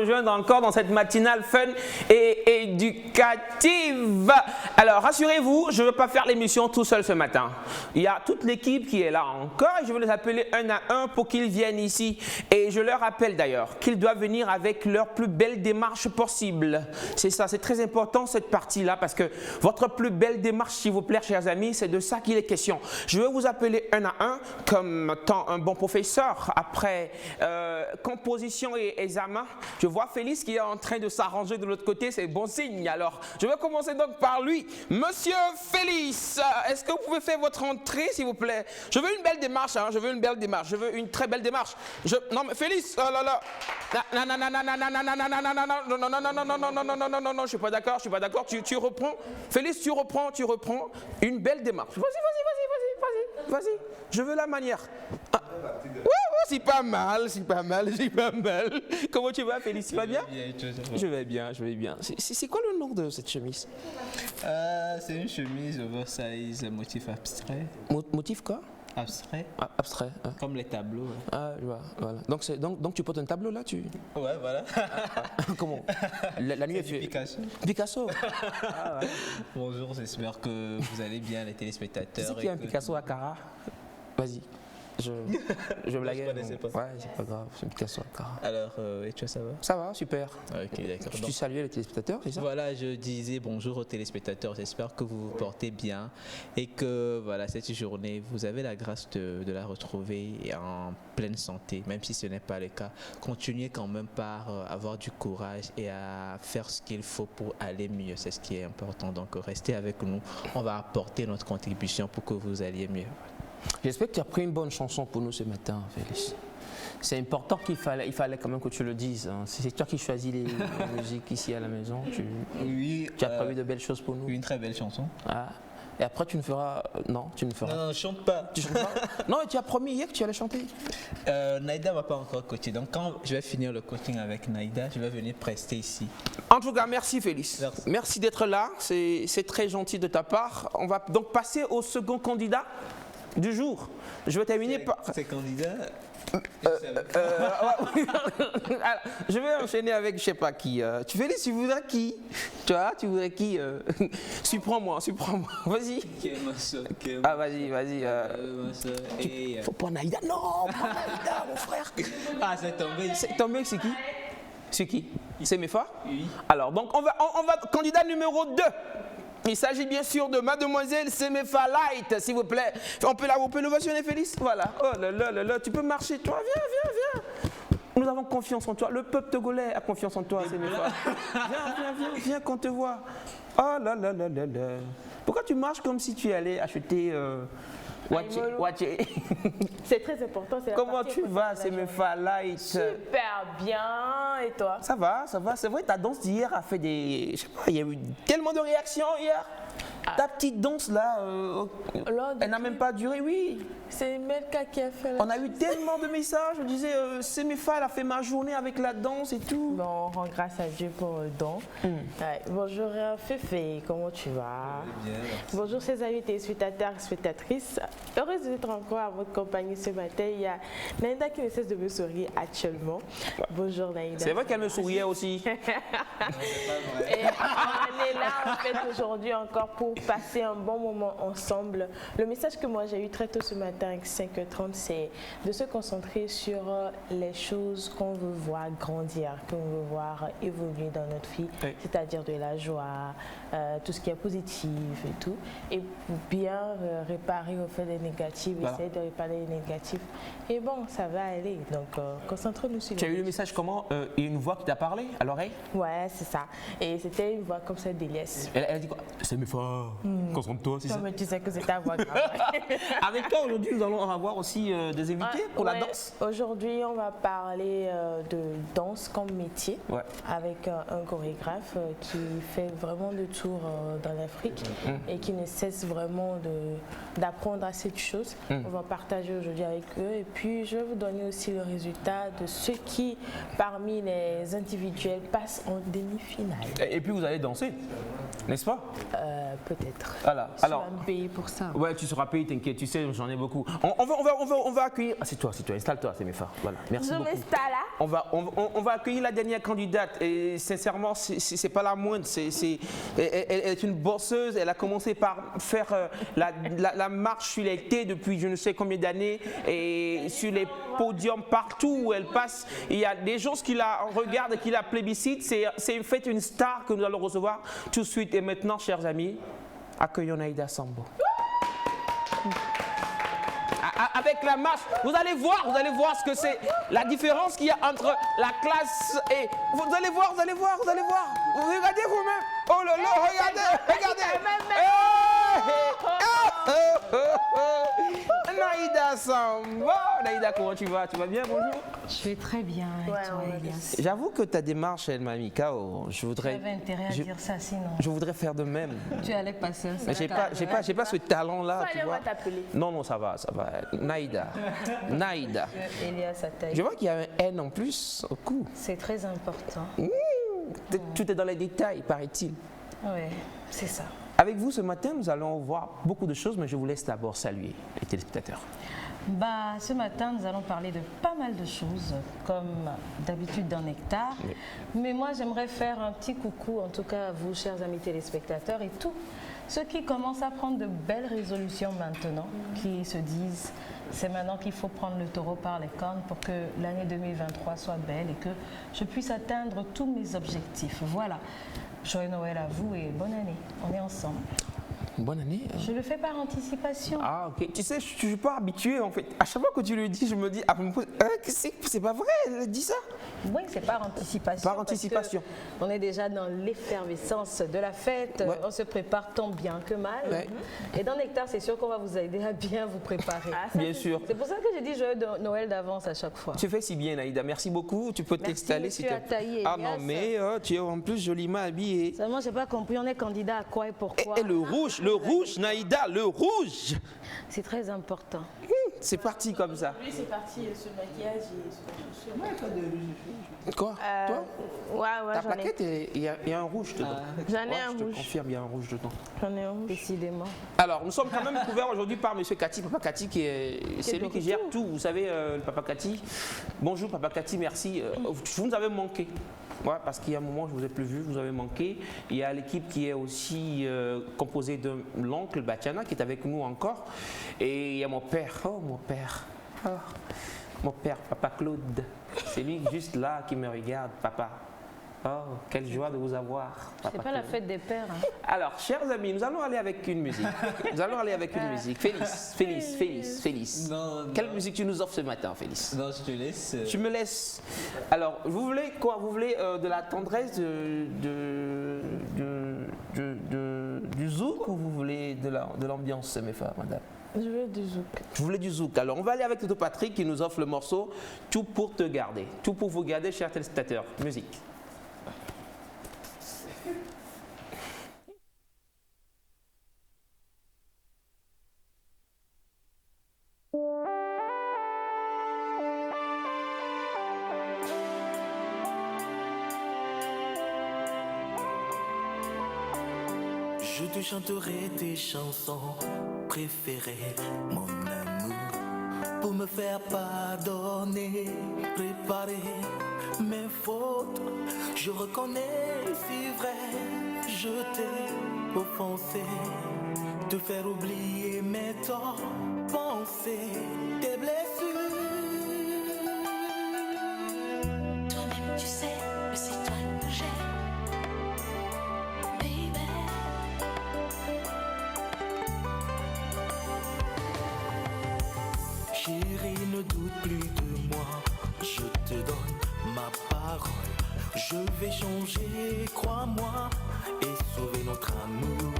rejoindre encore dans cette matinale fun et éducative. Alors, rassurez-vous, je ne veux pas faire l'émission tout seul ce matin. Il y a toute l'équipe qui est là encore et je vais les appeler un à un pour qu'ils viennent ici. Et je leur rappelle d'ailleurs qu'ils doivent venir avec leur plus belle démarche possible. C'est ça, c'est très important cette partie-là parce que votre plus belle démarche, s'il vous plaît, chers amis, c'est de ça qu'il est question. Je vais vous appeler un à un comme tant un bon professeur. Après composition et examen, je vois Félix qui est en train de s'arranger de l'autre côté, c'est bon signe. Alors, je vais commencer donc par lui. Monsieur Félix, est-ce que vous pouvez faire votre entrée, s'il vous plaît? Je veux une belle démarche, hein, je veux une belle démarche, je veux une très belle démarche. Non, mais Félix, oh là là. Non, je suis pas d'accord, tu reprends. Félix, tu reprends une belle démarche. Vas-y, je veux la manière. Ah. Ouais, c'est pas mal. Comment tu vas, Félix? Tu vas bien? Je vais bien. C'est quoi le nom de cette chemise? C'est une chemise oversize, motif abstrait. Motif quoi? Abstrait. Ah, abstrait. Hein. Comme les tableaux. Ouais. Ah, je vois, voilà. Donc tu portes un tableau là, Ouais, voilà. Comment? La nuit est du Picasso. Picasso. Ah, ouais. Bonjour, j'espère que vous allez bien, les téléspectateurs. Tu sais qu'il y a un Picasso à Cara? Vas-y. Je blaguais. Je connaissais pas. Ouais, c'est pas grave, c'est un Picasso à Cara. Alors, et toi, ça va? Ça va, super. Ok, d'accord. Tu saluais les téléspectateurs, c'est ça? Voilà, je disais bonjour aux téléspectateurs. J'espère que vous vous portez bien et que voilà, cette journée, vous avez la grâce de la retrouver en pleine santé, même si ce n'est pas le cas. Continuez quand même par avoir du courage et à faire ce qu'il faut pour aller mieux. C'est ce qui est important. Donc, restez avec nous. On va apporter notre contribution pour que vous alliez mieux. J'espère que tu as pris une bonne chanson pour nous ce matin, Félix. C'est important il fallait quand même que tu le dises. Hein. C'est toi qui choisis les musiques ici à la maison. Tu as prévu de belles choses pour nous. Une très belle chanson. Ah. Et après tu ne feras... Non, tu ne feras... Non, je chante pas. Tu chantes pas? Non, mais tu as promis hier que tu allais chanter. Naïda ne va pas encore coacher. Donc quand je vais finir le coaching avec Naïda, je vais venir prester ici. En tout cas, merci Félix. Merci d'être là. C'est très gentil de ta part. On va donc passer au second candidat du jour. Je vais terminer par... C'est candidat. Je vais enchaîner avec je sais pas qui. Félix, tu voudrais qui? Tu voudrais qui? Surprends-moi. Vas-y. Ah, vas-y. Faut pas Naïda. Non, pas Naïda, mon frère. Ah, c'est tombé. C'est tombé, c'est qui? C'est qui? C'est Mefa? Oui. Alors, donc, on va candidat numéro 2. Il s'agit bien sûr de Mademoiselle Semefa Light, s'il vous plaît. On peut l'ovationner, Félix? Voilà. Oh là là, tu peux marcher, toi. Viens. Nous avons confiance en toi. Le peuple togolais a confiance en toi, Semefa. Viens qu'on te voit. Oh là là. Pourquoi tu marches comme si tu allais acheter... Watché. C'est très important. Comment tu vas, Semefa Light? Super bien. Et toi? Ça va. C'est vrai, ta danse d'hier a fait des... Je sais pas, il y a eu tellement de réactions hier. Ta petite danse là, elle n'a même pas duré, oui. C'est Melka qui a fait On a eu tellement de messages, je disais, Semefa, elle a fait ma journée avec la danse et tout. Bon, on rend grâce à Dieu pour le don. Ouais. Bonjour Féfé, comment tu vas? Bien. Bonjour ses amis téléspectateurs et spectatrices. Heureuse d'être encore à votre compagnie ce matin. Il y a Naïda qui ne cesse de me sourire actuellement. Bonjour Naïda. C'est vrai qu'elle me souriait aussi. Et on est là en fait aujourd'hui encore pour passer un bon moment ensemble. Le message que moi j'ai eu très tôt ce matin avec 5h30, c'est de se concentrer sur les choses qu'on veut voir grandir, qu'on veut voir évoluer dans notre vie, oui. C'est-à-dire de la joie, tout ce qui est positif et tout. Et pour bien réparer au fait des négatifs, voilà. Essayer de réparer les négatifs. Et bon, ça va aller. Donc, concentrons-nous sur... Tu as eu le message comment? Il y a une voix qui t'a parlé à l'oreille? Ouais, c'est ça. Et c'était une voix comme ça d'Elias. Elle a dit quoi? C'est mes forts. Concentre-toi, c'est ça. Mais tu sais que c'est ta voix grave. Avec toi, aujourd'hui, nous allons avoir aussi des invités pour la danse. Aujourd'hui, on va parler de danse comme métier avec un chorégraphe qui fait vraiment le tour dans l'Afrique et qui ne cesse vraiment d'apprendre à cette chose. On va partager aujourd'hui avec eux et puis je vais vous donner aussi le résultat de ceux qui, parmi les individuels, passent en demi-finale. Et puis vous allez danser? N'est-ce pas? Peut-être. Voilà. Tu Alors, vas me payer pour ça. ouais, tu seras payé, t'inquiète, tu sais, j'en ai beaucoup. On va accueillir. Ah, c'est toi, installe-toi, c'est mes phares. Voilà, merci Je beaucoup. m'installe là. On va accueillir la dernière candidate et sincèrement, c'est pas la moindre. Elle est une bosseuse. Elle a commencé par faire la marche sur les thés depuis je ne sais combien d'années et sur les podiums partout où elle passe. Il y a des gens qui la regardent et qui la plébiscitent. C'est en fait une star que nous allons recevoir tout de suite. Et maintenant, chers amis, accueillons Naïda Sambo. Avec la marche, vous allez voir ce que c'est, la différence qu'il y a entre la classe et... Vous allez voir. Vous regardez vous-même. Oh là là, regardez. Naïda Sambo. Naïda, comment tu vas? Tu vas bien, bonjour? Je vais très bien avec toi, Elias. J'avoue que ta démarche, elle m'a mis KO. Tu avais intérêt à dire ça, sinon Je voudrais faire de même. tu allais passer un Mais certain j'ai pas ce talent-là, tu Allez, on vois. va t'appeler. Non, ça va. Naïda. Elias a taillé. Je vois qu'il y a un N en plus au cou. C'est très important. Tout est dans les détails, paraît-il. Oui, c'est ça. Avec vous, ce matin, nous allons voir beaucoup de choses, mais je vous laisse d'abord saluer les téléspectateurs. Ce matin, nous allons parler de pas mal de choses, comme d'habitude dans Nectar. Oui. Mais moi, j'aimerais faire un petit coucou, en tout cas à vous, chers amis téléspectateurs, et tous ceux qui commencent à prendre de belles résolutions maintenant, qui se disent c'est maintenant qu'il faut prendre le taureau par les cornes pour que l'année 2023 soit belle et que je puisse atteindre tous mes objectifs. Voilà. Joyeux Noël à vous et bonne année. On est ensemble. Bonne année. Je le fais par anticipation. Ah, ok. Tu sais, je ne suis pas habitué, en fait. À chaque fois que tu le dis, je me dis, c'est pas vrai, elle dit ça. Oui, c'est par anticipation. Par anticipation. On est déjà dans l'effervescence de la fête. Ouais. On se prépare tant bien que mal. Ouais. Et dans Nectar, c'est sûr qu'on va vous aider à bien vous préparer. Bien sûr. C'est pour ça que j'ai dit joyeux Noël d'avance à chaque fois. Tu fais si bien, Naïda. Merci beaucoup. Tu peux Merci, t'installer si tu monsieur Ataï Ah Elias. non, mais tu es en plus joliment habillée. Seulement, je n'ai pas compris, on est candidat à quoi et pourquoi. Et le rouge, Naïda, le rouge. C'est très important. C'est parti comme ça. Lui, c'est parti, ce maquillage et ce chaussure. Quoi? Toi? Ouais, Ta j'en ai. plaquette, il y a un rouge dedans. J'en ai un Je te rouge. confirme, il y a un rouge dedans. J'en ai un rouge. Décidément. Alors, nous sommes quand même couverts aujourd'hui par M. Cathy, Papa Cathy, c'est lui qui gère tout. Vous savez, le Papa Cathy. Bonjour, Papa Cathy, merci. Vous nous avez manqué. Ouais, parce qu'il y a un moment, je ne vous ai plus vu, vous avez manqué. Il y a l'équipe qui est aussi composée de l'oncle Batiana qui est avec nous encore. Et il y a mon père. Oh, mon père. Oh, mon père, Papa Claude. C'est lui juste là qui me regarde, papa. Oh, quelle joie de vous avoir. C'est Papa pas la Claude. fête des pères. Hein. Alors, chers amis, nous allons aller avec une musique. Félix. Non, Quelle musique tu nous offres ce matin, Félix? Non, je te laisse. Tu me laisses. Alors, vous voulez quoi? Vous voulez de la tendresse, du zouk, ou vous voulez de l'ambiance, mes frères, madame? Je veux du zouk. Je voulais du zouk. Alors, on va aller avec Toto Patrick qui nous offre le morceau Tout pour te garder. Tout pour vous garder, chers téléspectateurs. Musique. Je te chanterai tes chansons préférées, mon amour, pour me faire pardonner, réparer mes fautes. Je reconnais, c'est vrai, je t'ai offensé, te faire oublier mes torts, penser tes blessures. Toi-même tu sais que c'est toi que j'ai, baby. Chérie, ne doute plus de moi, je te donne ma parole. Je vais changer, crois-moi, et sauver notre amour.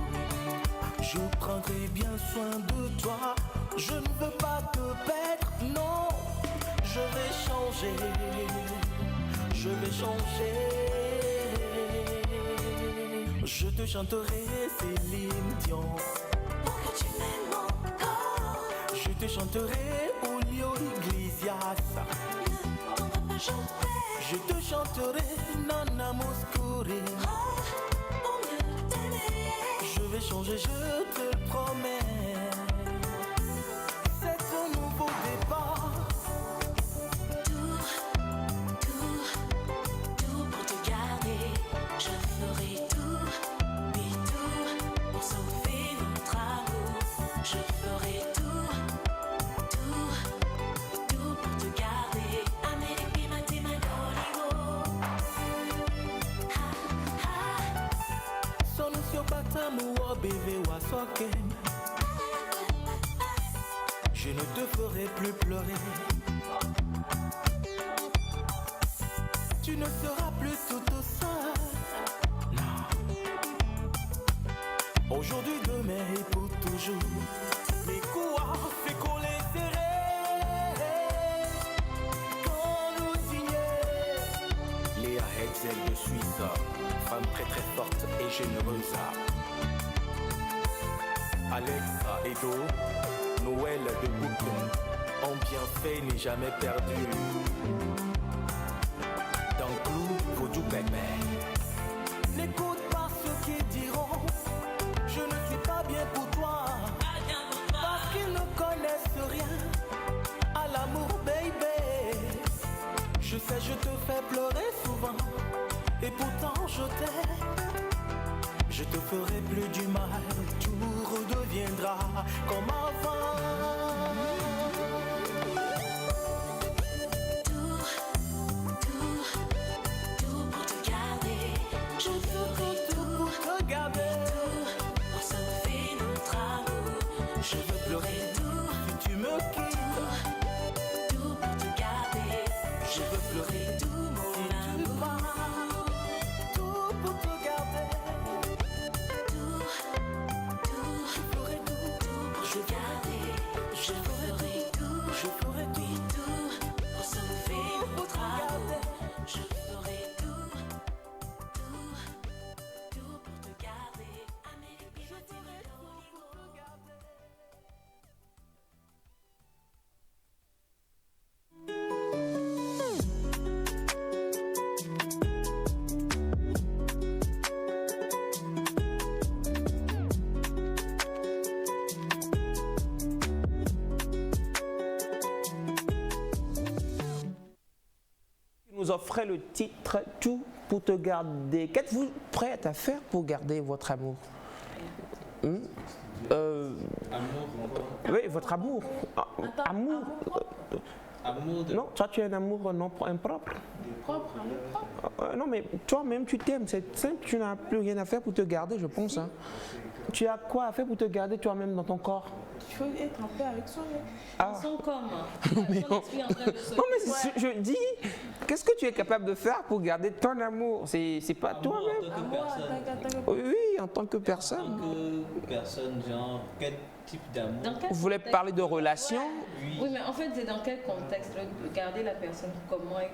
Je prendrai bien soin de toi, je ne veux pas te perdre, non. Je vais changer, je vais changer. Je te chanterai Céline Dion. Pour que tu m'aimes encore, Je te chanterai Julio Iglesias. ne t'en vas pas chanter. Je te chanterai Nana Mouskouri. Oh, pour mieux t'aimer. vais changer, je te le promets. C'est un nouveau départ. Tout pour te garder. Je ferai tout, oui tout, pour sauver notre amour. Je ferai tout pour te garder. Amérique, Mathématorigo. Sono sio batamu o bébé wa soken. Je ne te ferai plus pleurer. Tu ne seras plus toute seule. Non. Aujourd'hui, demain et pour toujours. Mes coups fait qu'on les serrer. Quand nous signer. Léa Hetzel de Suisse, femme très très forte et généreuse. Alexa Edo, Noël de Boucle, en bienfait n'est jamais perdu. Dans le clou, faut tout bébé. N'écoute pas ceux qui diront, je ne suis pas bien pour toi. Parce qu'ils ne connaissent rien à l'amour, baby. Je sais, je te fais pleurer souvent, et pourtant je t'aime. Je te ferai plus du mal, tout redeviendra comme avant. Tout pour te garder. Je ferai tout pour te garder. pour sauver notre amour. Je veux pleurer tout si tu me quittes. Tout pour te garder. Je veux pleurer Tout si mon tu amour. pars. Tout pour te garder. Je ferai tout. Pour te garder. Je ferai tout. Je ferai Oui, tout. tout pour sauver Pour notre te amour. garder. Je ferai tout pour te garder. Amérique, Mathématorigo. Tu nous offrais le titre Tout pour te garder. Qu'êtes-vous prête à faire pour garder votre amour? Oui, votre amour. Amour. Amour de... Non, toi tu as un amour non impropre. Non, mais toi-même tu t'aimes, c'est simple, tu n'as plus rien à faire pour te garder, je pense. Hein. Tu as quoi à faire pour te garder toi-même dans ton corps? Il faut être en paix avec soi-même. Ah. Son comme. mais Son esprit en train de se... Non, mais je dis, qu'est-ce que tu es capable de faire pour garder ton amour? C'est pas toi-même. Oui, en tant que personne. que personne, genre, quel type d'amour? Dans quel Vous voulez contexte? parler de relation? Oui, mais en fait, c'est dans quel contexte garder la personne comment elle...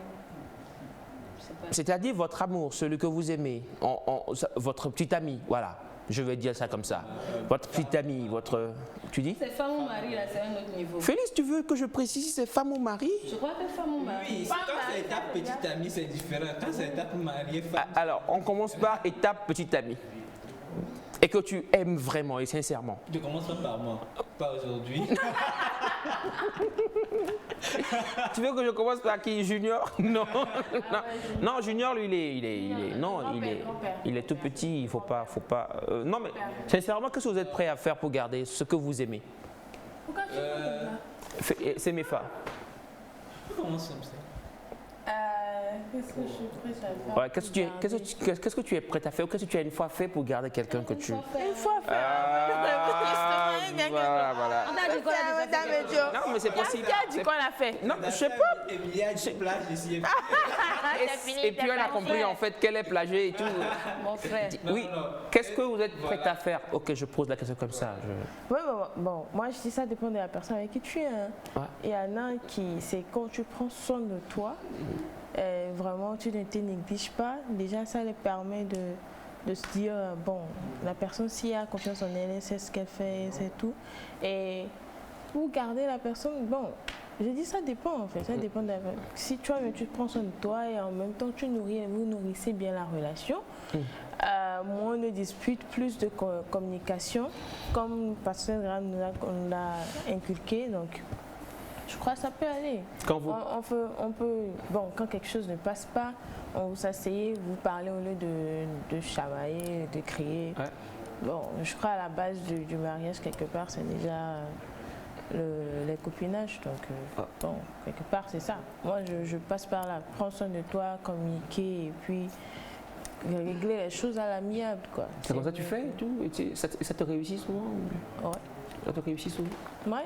Je sais pas. C'est-à-dire votre amour, celui que vous aimez, votre petit ami, voilà. Je vais dire ça comme ça. Votre petit ami, votre... Tu dis? C'est femme ou mari, là, c'est un autre niveau. Félix, tu veux que je précise si c'est femme ou mari? Je crois que femme ou mari. Oui, quand c'est ta petite amie, c'est différent. Quand c'est ta mariée, femme. Alors, on commence par étape petit ami. Et que tu aimes vraiment et sincèrement. Je commence pas par moi, pas aujourd'hui. Tu veux que je commence par qui? Junior? Non. Non, Junior, lui, il est tout petit, il faut pas. Non, mais sincèrement, qu'est-ce que vous êtes prêt à faire pour garder ce que vous aimez? Pourquoi tu fais comme ça? C'est mes femmes. Commence comme ça. Qu'est-ce que je suis prête à faire? Ouais, qu'est-ce que tu es prête à faire ou qu'est-ce que tu as une fois fait pour garder quelqu'un que tu... Une fois fait. Voilà. On a dit quoi déjà? Non, mais c'est possible. Qui a dit qu'on l'a fait? Non, je sais pas. Emilia a dit plage ici. Et puis on a compris en fait qu'elle est plagiée et tout. Mon frère. Oui. Qu'est-ce que vous êtes prête à faire? Ok, je pose la question comme ça. Oui, bon, moi je dis ça dépend de la personne avec qui tu es. Hein. Ouais. Il y en a qui, c'est quand tu prends soin de toi, vraiment tu ne te négliges pas, déjà ça les permet de se dire, bon, la personne s'il a confiance en elle, elle sait ce qu'elle fait, c'est tout. Et pour garder la personne, bon, Je dis ça dépend en fait, ça dépend de la... Si tu prends soin de toi et en même temps vous nourrissez bien la relation, moins de disputes, plus de communication, comme Pasteur Graham nous l'a inculqué, donc je crois que ça peut aller. Quand vous... on peut, bon, quand quelque chose ne passe pas, on vous asseyez, vous parlez au lieu de chamailler, de crier. Ouais. Bon, je crois à la base du mariage, quelque part, c'est déjà les copinages. Donc, bon, quelque part, c'est ça. Moi, je passe par là. Prends soin de toi, communiquer et puis régler les choses à l'amiable, quoi. C'est comme ça que tu fais et tout? Et ça te réussit souvent? Ouais. Ça te réussit souvent? Oui,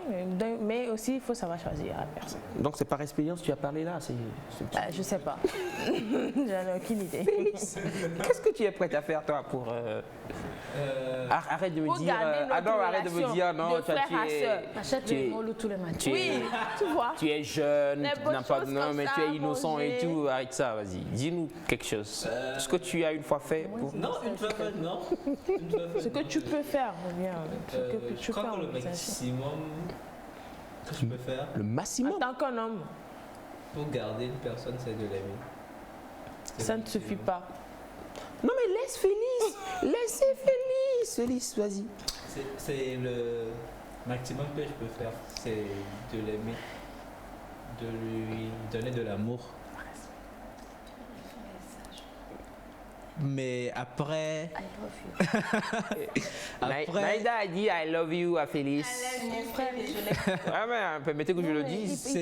mais aussi, il faut savoir choisir la personne. Donc, c'est par expérience que tu as parlé là? Je sais pas. J'en ai aucune idée. Félix, qu'est-ce que tu es prête à faire, toi, pour... Arrête de me dire... arrête de me dire, non, Achète le mollo tous les matins. Oui, tu vois. Tu es jeune, tu n'as pas de nom, mais tu es innocent et tout. Arrête ça, vas-y. Dis-nous quelque chose. Ce que tu as une fois fait pour... Non, une fois fait, non. Ce que tu peux faire, bien. Ce que tu je crois que le maximum que je peux faire... Le maximum? En tant qu'un homme. Pour garder une personne, c'est de l'aimer. Ça ne suffit pas. Non mais laisse Félix. Laissez Félix. Félix, vas-y. C'est le maximum que je peux faire, c'est de l'aimer, de lui donner de l'amour. Mais après... Naïda a dit I love you à Félix. Mon frère, je l'aime. Ah mais permettez que je le dise.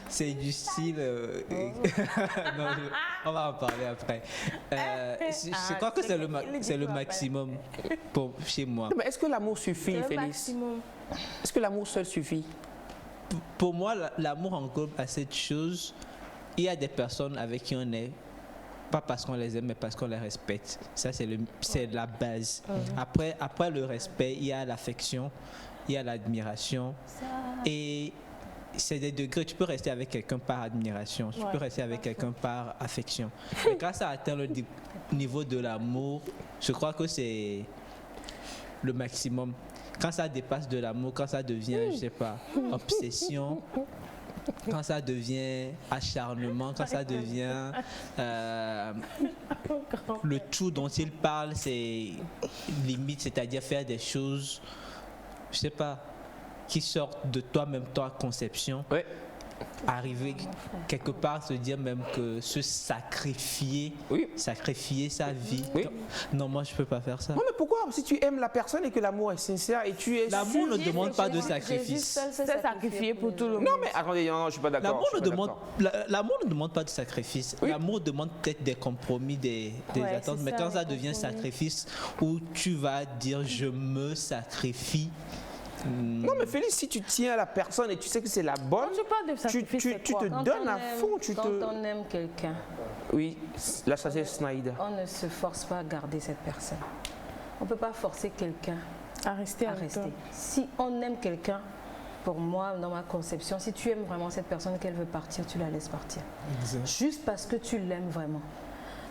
C'est du style... non, on va en parler après. Je crois que c'est le maximum chez moi. Non, mais est-ce que l'amour suffit, Félix? Est-ce que l'amour seul suffit? Pour moi, l'amour englobe assez de choses. Il y a des personnes avec qui on est pas parce qu'on les aime, mais parce qu'on les respecte. Ça, c'est la base. Après le respect, il y a l'affection, il y a l'admiration. Et c'est des degrés. Tu peux rester avec quelqu'un par admiration, tu peux rester avec quelqu'un par affection. Mais quand ça atteint le niveau de l'amour, je crois que c'est le maximum. Quand ça dépasse de l'amour, quand ça devient, je sais pas, obsession, quand ça devient acharnement, quand ça devient le tout dont il parle, c'est limite, c'est-à-dire faire des choses, je sais pas, qui sortent de toi-même, ta conception. Ouais. Arriver quelque part, se dire même que se sacrifier, sacrifier sa vie. Oui. Non, moi je peux pas faire ça. Non mais pourquoi? Si tu aimes la personne et que l'amour est sincère et tu es... L'amour ne demande pas de sacrifice. C'est sacrifié pour tout le monde. Non mais attendez, non, je suis pas d'accord. L'amour ne demande pas de sacrifice. Oui. L'amour demande peut-être des compromis, des attentes. Mais quand ça devient sacrifice, où tu vas dire je me sacrifie. Non mais Félix, si tu tiens à la personne et tu sais que c'est la bonne, tu te donnes à fond. Quand on aime quelqu'un, oui, là ça c'est Snyder. on ne se force pas à garder cette personne. On ne peut pas forcer quelqu'un À rester. Si on aime quelqu'un, pour moi, dans ma conception, si tu aimes vraiment cette personne, qu'elle veut partir, tu la laisses partir. Exact. Juste parce que tu l'aimes vraiment.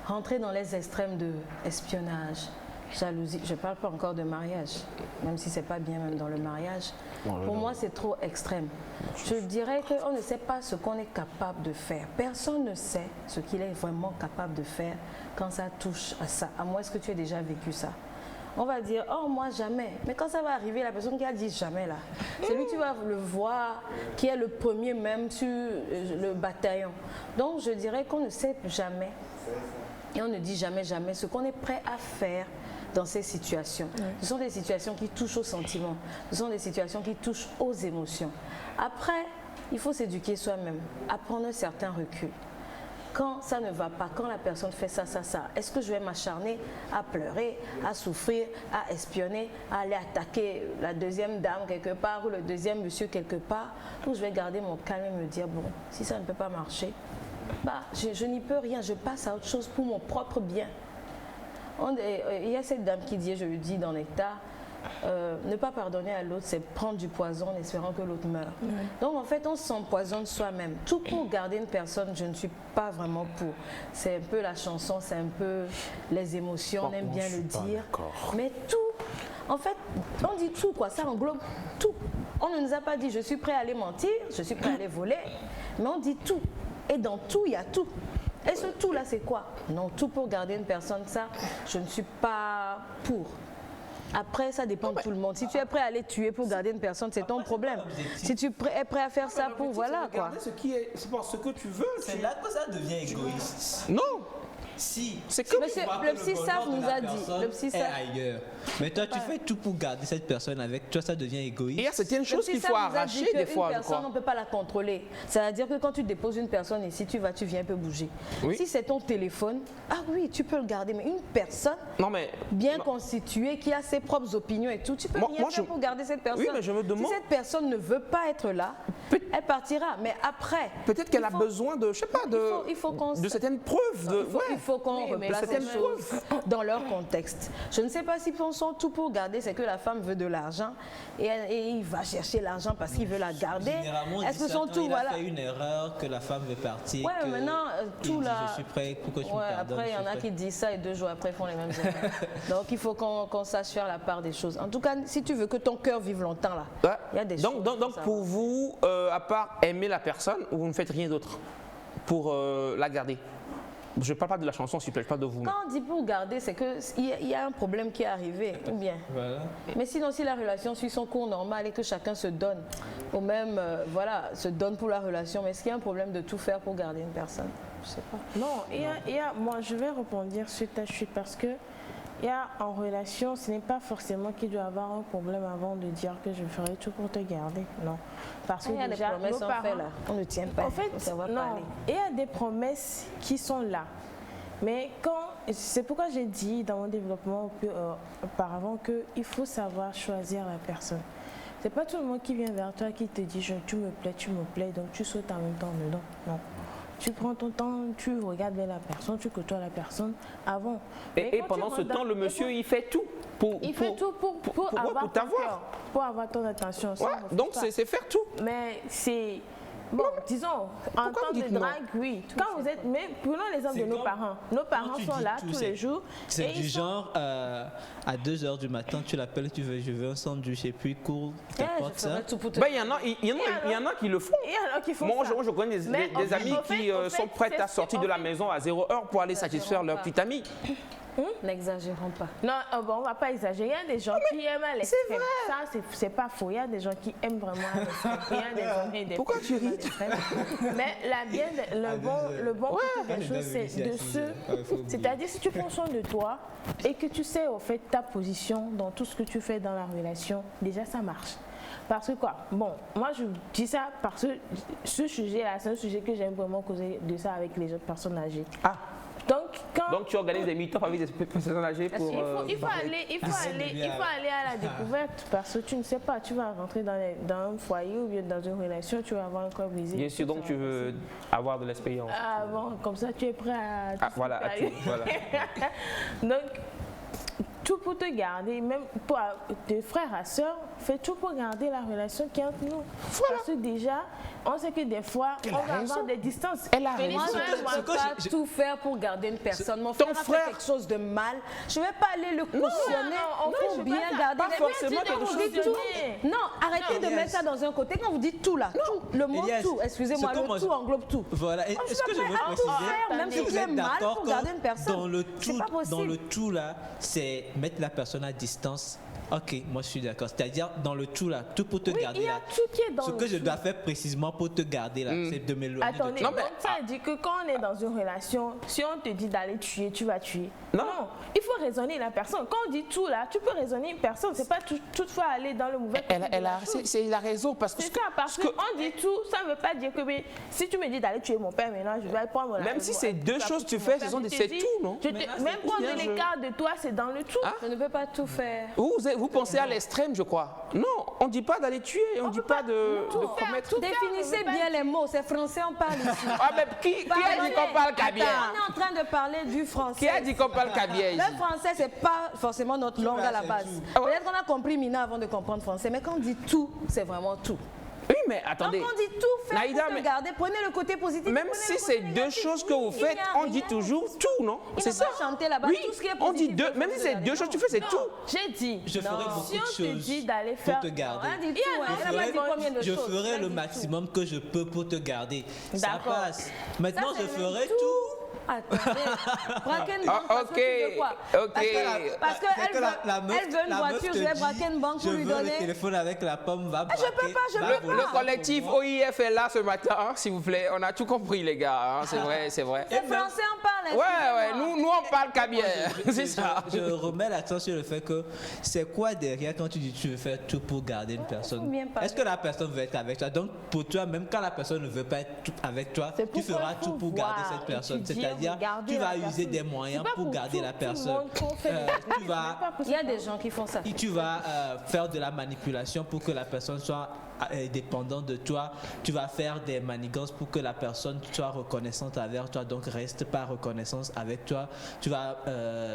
Rentrer dans les extrêmes de espionnage, jalousie, je ne parle pas encore de mariage, même si ce n'est pas bien même dans le mariage. Pour moi, c'est trop extrême. Je dirais qu'on ne sait pas ce qu'on est capable de faire. Personne ne sait ce qu'il est vraiment capable de faire quand ça touche à ça. À moins que tu aies déjà vécu ça. On va dire, oh moi jamais. Mais quand ça va arriver, la personne qui a dit jamais là, c'est lui tu vas le voir, qui est le premier même sur le bataillon. Donc je dirais qu'on ne sait jamais et on ne dit jamais ce qu'on est prêt à faire dans ces situations. Ce sont des situations qui touchent aux sentiments, ce sont des situations qui touchent aux émotions. Après, il faut s'éduquer soi-même, apprendre un certain recul. Quand ça ne va pas, quand la personne fait ça, est-ce que je vais m'acharner à pleurer, à souffrir, à espionner, à aller attaquer la deuxième dame quelque part ou le deuxième monsieur quelque part, ou je vais garder mon calme et me dire, bon, si ça ne peut pas marcher, bah, je n'y peux rien, je passe à autre chose pour mon propre bien. Il y a cette dame qui dit, je le dis dans l'état, ne pas pardonner à l'autre, c'est prendre du poison en espérant que l'autre meure. Donc en fait, on s'empoisonne soi-même. Tout pour garder une personne, je ne suis pas vraiment pour. C'est un peu la chanson, c'est un peu les émotions, on aime bien le dire. Mais tout, en fait, on dit tout quoi, ça englobe tout. On ne nous a pas dit je suis prêt à aller mentir, je suis prêt à aller voler, mais on dit tout. Et dans tout, il y a tout. Et ce tout-là, c'est quoi? Non, tout pour garder une personne, ça, je ne suis pas pour. Après, ça dépend de tout le monde. Si tu es prêt à aller tuer pour garder une personne, c'est ton problème. Si tu es prêt à faire ça pour, voilà quoi. C'est pour ce que tu veux. C'est là que ça devient égoïste. Non. Si. C'est que Monsieur, le psy Saf nous a dit. Le psy Saf. Ailleurs. Mais toi, tu fais tout pour garder cette personne avec toi, ça devient égoïste. Il y a certaines choses qu'il faut arracher des fois. Une personne, on ne peut pas la contrôler. C'est-à-dire que quand tu déposes une personne ici, tu viens un peu bouger. Oui. Si c'est ton téléphone, ah oui, tu peux le garder. Mais une personne bien constituée, qui a ses propres opinions et tout, tu peux rien faire pour garder cette personne. Oui, mais je me demande. Si cette personne ne veut pas être là, elle partira. Mais après. Peut-être qu'elle a besoin de, je sais pas, de certaines preuves. Il faut qu'on replace les choses dans leur contexte. Je ne sais pas si son tout pour garder, c'est que la femme veut de l'argent et il va chercher l'argent parce qu'il veut la garder. Est-ce que son tout, il a fait une erreur, que la femme veut partir. Ouais, maintenant, tout là. Je suis prêt pour que tu me pardonnes. Après, il y en a qui disent ça et 2 jours après, font les mêmes erreurs. Donc, il faut qu'on sache faire la part des choses. En tout cas, si tu veux que ton cœur vive longtemps, là, il y a des choses. Donc pour vous, à part aimer la personne, vous ne faites rien d'autre pour la garder? Je ne parle pas de la chanson, s'il vous plaît, je parle de vous. Quand on dit pour garder, c'est qu'il y a un problème qui est arrivé, ou bien. Voilà. Mais sinon, si la relation suit son cours normal et que chacun se donne, ou même, se donne pour la relation, mais est-ce qu'il y a un problème de tout faire pour garder une personne? Je ne sais pas. Non, moi, je vais rebondir sur ta chute parce que en relation, ce n'est pas forcément qu'il doit avoir un problème avant de dire que je ferai tout pour te garder. Non. Parce que il y a déjà, des promesses nos parents, fait, là. On ne tient pas. En fait, il y a des promesses qui sont là. Mais c'est pourquoi j'ai dit dans mon développement auparavant qu'il faut savoir choisir la personne. C'est pas tout le monde qui vient vers toi qui te dit tu me plais, donc tu sautes en même temps dedans. Non. Tu prends ton temps, tu regardes vers la personne, tu côtoies la personne avant. Et pendant ce temps, le monsieur, il fait tout pour avoir ton attention. Donc, c'est faire tout. Mais c'est... Bon, disons, en temps de drague, oui. Quand vous êtes, mais prenons l'exemple de nos parents. Nos parents sont là tous les jours. C'est du genre, à 2 h du matin, tu l'appelles, je veux un sandwich et puis cours, t'apportes ça. Il y en a qui le font. Il y en a qui font Moi, ça. je connais des amis qui sont prêts à sortir de la maison à 0 h pour aller satisfaire leur petite amie. N'exagérons pas. Non, on ne va pas exagérer. Il y a des gens qui aiment à l'extrême. Ça, c'est pas faux. Il y a des gens qui aiment vraiment à l'extrême. Il y a des hommes et des Pourquoi tu ris? Mais le bon côté des choses, c'est de c'est-à-dire, si tu prends soin de toi et que tu sais, au fait, ta position dans tout ce que tu fais dans la relation, déjà, ça marche. Parce que quoi? Bon, moi je dis ça parce que ce sujet-là, c'est un sujet que j'aime vraiment causer de ça avec les autres personnes âgées. Ah. Donc tu organises des meet-up avec des personnes âgées pour... Il faut aller à la découverte parce que tu ne sais pas, tu vas rentrer dans un foyer ou bien dans une relation, tu vas avoir un corps brisé. Bien sûr, donc tu veux avoir de l'expérience. Ah bon, comme ça tu es prêt à... Voilà. Donc, tout pour te garder, même pour de frères à sœurs, fais tout pour garder la relation qui est entre nous. Voilà. Parce que déjà, on sait que des fois, on va avoir des distances. Moi, je ne peux pas tout faire pour garder une personne. Mon frère a fait quelque chose de mal. Je ne vais pas aller le cautionner. On faut bien garder. Pas forcément quelque chose de mal. Non, arrêtez de mettre ça dans un côté. Quand vous dites tout là, tout, le mot tout, excusez-moi, le tout englobe tout. Voilà. Est-ce que je veux préciser, même si vous êtes mal pour garder une personne, dans le tout là, c'est mettre la personne à distance. Ok, moi je suis d'accord. C'est-à-dire dans le tout là, tout pour te garder il y a là. tout qui est dans ce que je dois faire précisément pour te garder là, c'est de m'éloigner. Attendez, donc ça dit que quand on est dans une relation, si on te dit d'aller tuer, tu vas tuer. Non, il faut raisonner la personne. Quand on dit tout là, tu peux raisonner une personne. C'est pas toutefois aller dans le mauvais. C'est la raison parce que. C'est ça, parce qu'on dit tout, ça ne veut pas dire que si tu me dis d'aller tuer mon père maintenant, je vais prendre. Même si c'est 2 choses que tu fais, c'est tout, non? Même prendre l'écart de toi, c'est dans le tout. Je ne peux pas tout faire. Vous pensez à l'extrême, je crois. Non, on ne dit pas d'aller tuer, on ne dit pas de commettre. Définissez bien les mots, c'est français, on parle ici. Ah, mais qui a dit qu'on parle kabylie? On est en train de parler du français. Qui a dit qu'on parle kabylie? Le français, c'est pas forcément notre langue à la base. Peut-être qu'on a compris Mina avant de comprendre français, mais quand on dit tout, c'est vraiment tout. Oui, mais attendez. Donc on dit tout faire Naïda, pour te mais- garder. Prenez le côté positif. Même prenez si le c'est côté deux négatif. choses que vous Oui, il faites, y a on dit rien. toujours tout, non? Il C'est va ça. pas chanter là-bas, Oui, tout ce qui est on dit positif, deux, il faut même que si vous c'est avez deux choses, tu fais, c'est tout. J'ai dit, Je ferai beaucoup si de on te choses dit d'aller pour faire... te garder. On a dit tout, Il y a hein. un On a pas dit autre combien de Je choses. ferai On a le dit maximum que je peux pour te garder. Ça D'accord. passe. Maintenant, Ça, je c'est ferai tout. tout. Attendez, braquer une banque Ah, parce que tu veux quoi? ok. Parce qu'elle veut, elle veut une voiture, je vais braquer une banque pour lui Je veux le donner. téléphone avec la pomme, va braquer. je va peux voler Le ça collectif pour moi. OIF est là ce matin, hein, s'il vous plaît. On a tout compris, les gars. hein, c'est vrai, c'est vrai. Les Français en parlent. Ouais, nous on parle qu'à bien. C'est Je- ça. Je remets l'accent sur le fait que c'est quoi derrière quand tu dis tu veux faire tout pour garder une personne. bien parler. Est-ce que la personne veut être avec toi? Donc pour toi, même quand la personne ne veut pas être avec toi, C'est tu pourquoi feras il faut tout pour garder voir, cette personne. étudier, C'est-à-dire, regarder tu vas la user personne. des moyens C'est pas pour pour garder tout- la tout le personne. monde qu'on fait des Tu vas Il y a des gens qui font ça. tu vas faire de la manipulation pour que la personne soit dépendante de toi. Tu vas faire des manigances pour que la personne soit reconnaissante envers toi, donc reste pas reconnaissance avec toi. Tu vas,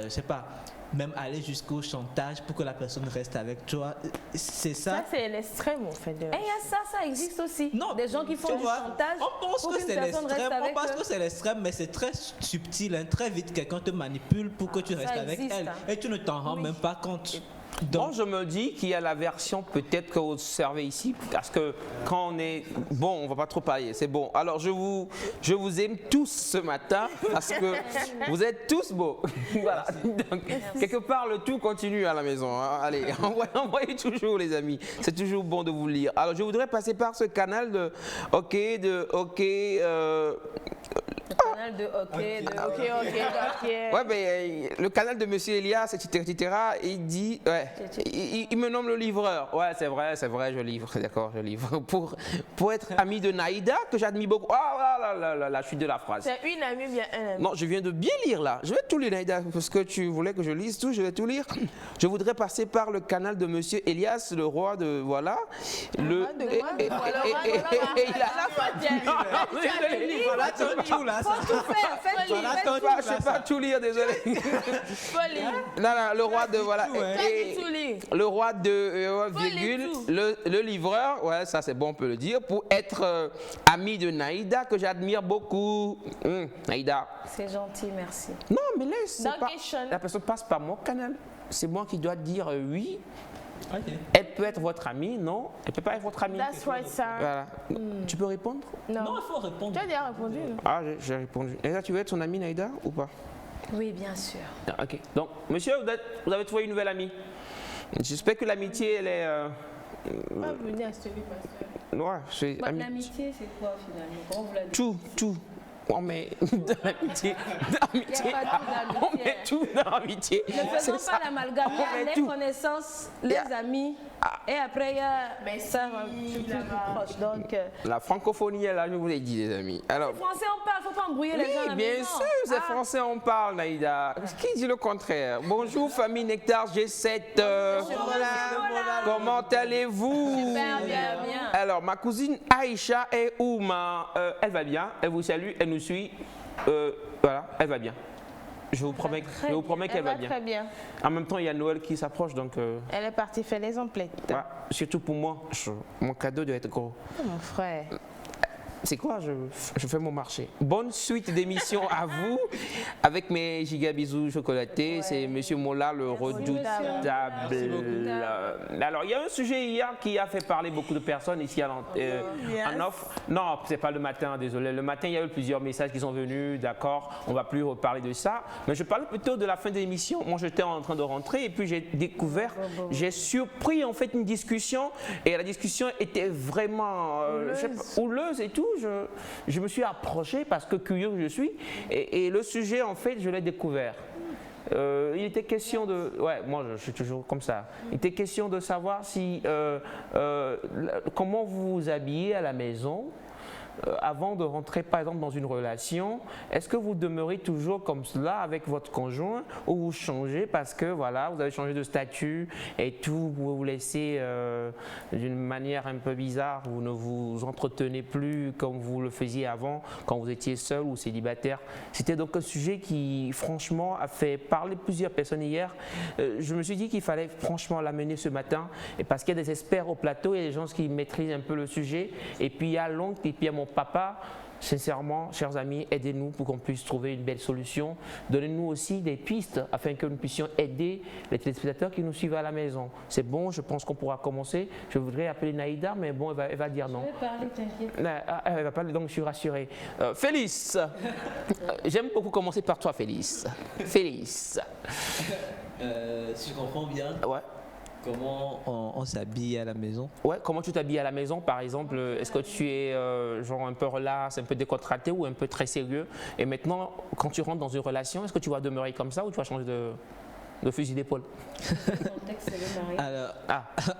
je sais pas, même aller jusqu'au chantage pour que la personne reste avec toi. C'est ça. Ça, c'est l'extrême, en fait. Et il y a ça existe aussi. Non, Des gens qui font tu du vois, chantage. on pense pour que qu'une c'est personne reste l'extrême. On avec pense eux. que c'est l'extrême, mais c'est très subtil. Hein. Très vite, quelqu'un te manipule pour que tu ça restes avec existe, elle. hein. Et tu ne t'en rends même pas compte. Moi, Donc, je me dis qu'il y a la version peut-être que vous observez ici, parce que quand on est... Bon, on va pas trop parler, c'est bon. Alors, je vous aime tous ce matin, parce que vous êtes tous beaux. Voilà. Donc, quelque part, le tout continue à la maison. hein. Allez, envoyez toujours, les amis. C'est toujours bon de vous lire. Alors, je voudrais passer par ce canal de OK, Canal de hockey, de Ok. Ouais, mais le canal de Monsieur Elias, etc., il dit, ouais, il me nomme le livreur. Ouais, c'est vrai, je livre, d'accord, je livre. Pour être ami de Naïda, que j'admire beaucoup. Oh là, la chute de la phrase. C'est une amie, bien un ami. Non, je viens de bien lire là. Je vais tout lire, Naïda, parce que tu voulais que je lise tout, je vais tout lire. Je voudrais passer par le canal de Monsieur Elias, le roi de, voilà. Le. voilà ton tout là. Je ne sais pas tout lire, désolé. Folie. Non, le roi de, voilà. tout, ouais. Et- Tout lire. le roi de virgule, tout. le livreur, ouais, ça c'est bon, on peut le dire, pour être ami de Naïda, que j'admire beaucoup. Naïda. C'est gentil, merci. Non, mais laisse. Dans c'est pas- quelle chaîne? la personne passe par mon canal. C'est moi qui dois dire oui. Ok. Elle peut être votre amie, non. Elle peut pas être votre amie. That's right, sir. Voilà. Tu peux répondre? Non, Non. il faut répondre. Tu as déjà répondu, non? Ah, j'ai répondu. Naïda, tu veux être son amie, Naïda, ou pas? Oui, bien sûr. Ah, ok. Donc, monsieur, vous avez trouvé une nouvelle amie. J'espère que l'amitié, elle est. Pas venir à celui, pasteur. Ouais, c'est ami- L'amitié, c'est quoi finalement? Comment vous l'avez dit? Tout. On met dans l'amitié. Il n'y a pas tout d'amitié. On met tout dans l'amitié. Ne faisons C'est ça. pas l'amalgame. Il y On a met les tout. connaissances, les amis, et après il y a ça un petit peu plus proche. Donc, La francophonie est là, je vous l'ai dit, les amis. Alors, français, on parle, il ne faut pas embrouiller les gens à oui, la bien maison. sûr, c'est français, on parle, Naïda. Qui dit le contraire? Bonjour, famille Nectar G7. Comment allez-vous? Super bien. Alors, ma cousine Aïcha est où, elle va bien, elle vous salue, elle nous suit. Voilà, elle va bien. Je vous promets qu'elle Elle va va bien. très bien. En même temps, il y a Noël qui s'approche, donc Elle est partie faire les emplettes. voilà. Surtout pour moi, mon cadeau doit être gros. Oh, mon frère. C'est quoi, je fais mon marché. Bonne suite d'émission à vous avec mes giga bisous chocolatés. C'est Monsieur Mola, le redoutable. Alors, il y a un sujet hier qui a fait parler beaucoup de personnes ici en offre. Non, c'est pas le matin, désolé. Le matin, il y a eu plusieurs messages qui sont venus, d'accord. On va plus reparler de ça. Mais je parle plutôt de la fin de l'émission. Moi, j'étais en train de rentrer et puis j'ai découvert, j'ai surpris en fait une discussion et la discussion était vraiment je sais pas, houleuse et tout. Je me suis approché parce que curieux que je suis et le sujet en fait je l'ai découvert. Il était question de... Ouais, moi je suis toujours comme ça. Il était question de savoir si... comment vous vous habillez à la maison. avant de rentrer par exemple dans une relation, est-ce que vous demeurez toujours comme cela avec votre conjoint ou vous changez parce que voilà, vous avez changé de statut et tout, vous vous laissez d'une manière un peu bizarre, vous ne vous entretenez plus comme vous le faisiez avant quand vous étiez seul ou célibataire? C'était donc un sujet qui franchement a fait parler plusieurs personnes hier. Je me suis dit qu'il fallait franchement l'amener ce matin et parce qu'il y a des experts au plateau, il y a des gens qui maîtrisent un peu le sujet et puis il y a l'oncle et puis il y a mon papa. Sincèrement, chers amis, aidez-nous pour qu'on puisse trouver une belle solution. Donnez-nous aussi des pistes afin que nous puissions aider les téléspectateurs qui nous suivent à la maison. C'est bon, je pense qu'on pourra commencer. Je voudrais appeler Naïda, mais bon, elle va dire non. Je vais parler, t'inquiète. Elle va parler, donc je suis rassuré. Félix, j'aime beaucoup commencer par toi, Félix. Félix. Si je comprends bien, Ouais. comment on s'habille à la maison? Ouais, comment tu t'habilles à la maison, par exemple? Est-ce que tu es genre un peu relax, un peu décontracté ou un peu très sérieux? Et maintenant, quand tu rentres dans une relation, est-ce que tu vas demeurer comme ça ou tu vas changer de fusil d'épaule? Le contexte, c'est le mariage.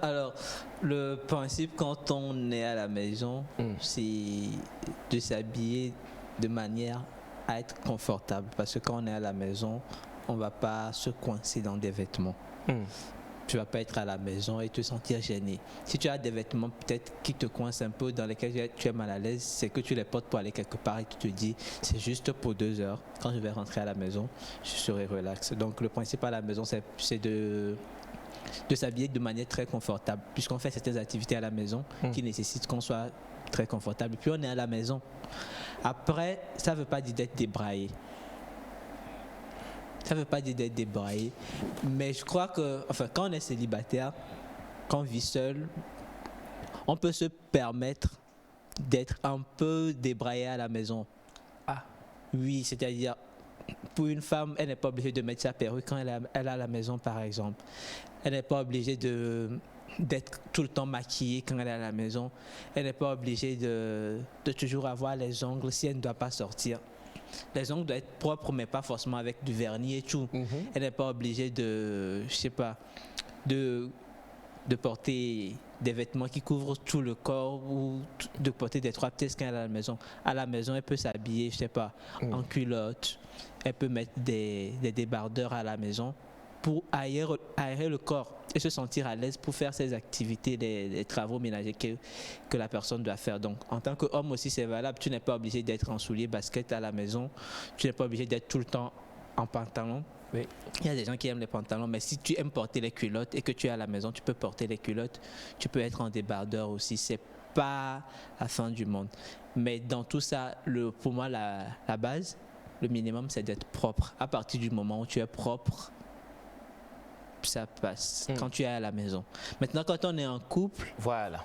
Alors, le principe quand on est à la maison, c'est de s'habiller de manière à être confortable. Parce que quand on est à la maison, on ne va pas se coincer dans des vêtements. Tu ne vas pas être à la maison et te sentir gêné. Si tu as des vêtements peut-être qui te coincent un peu, dans lesquels tu es mal à l'aise, c'est que tu les portes pour aller quelque part et tu te dis, c'est juste pour 2 heures. Quand je vais rentrer à la maison, je serai relax. Donc le principe à la maison, c'est de s'habiller de manière très confortable, puisqu'on fait certaines activités à la maison qui nécessitent qu'on soit très confortable. Et puis on est à la maison. Après, ça ne veut pas dire d'être débraillé. Ça ne veut pas dire d'être débraillé, mais je crois que, enfin, quand on est célibataire, quand on vit seul, on peut se permettre d'être un peu débraillé à la maison. Ah. Oui, c'est-à-dire, pour une femme, elle n'est pas obligée de mettre sa perruque quand elle est à la maison, par exemple. Elle n'est pas obligée d'être tout le temps maquillée quand elle est à la maison. Elle n'est pas obligée de toujours avoir les ongles si elle ne doit pas sortir. Les ongles doivent être propres, mais pas forcément avec du vernis et tout. Elle n'est pas obligée de porter des vêtements qui couvrent tout le corps ou de porter des 3 pièces quand elle est à la maison. À la maison, elle peut s'habiller, je sais pas, en culotte. Elle peut mettre des débardeurs à la maison pour aérer le corps et se sentir à l'aise pour faire ses activités, les travaux ménagers que la personne doit faire. Donc, en tant qu'homme aussi, c'est valable. Tu n'es pas obligé d'être en souliers basket à la maison. Tu n'es pas obligé d'être tout le temps en pantalon. Oui. Il y a des gens qui aiment les pantalons, mais si tu aimes porter les culottes et que tu es à la maison, tu peux porter les culottes. Tu peux être en débardeur aussi. C'est pas la fin du monde. Mais dans tout ça, pour moi, la base, le minimum, c'est d'être propre. À partir du moment où tu es propre, ça passe quand tu es à la maison. Maintenant, quand on est en couple, Voilà.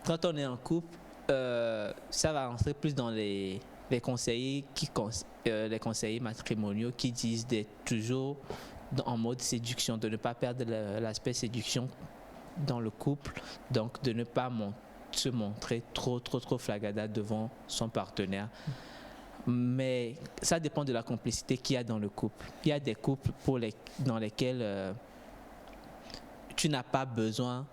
quand on est en couple, ça va rentrer plus dans les conseillers les conseillers matrimoniaux qui disent d'être toujours en mode séduction, de ne pas perdre l'aspect séduction dans le couple, donc de ne pas se montrer trop flagada devant son partenaire. Mais ça dépend de la complicité qu'il y a dans le couple. Il y a des couples dans lesquels tu n'as pas besoin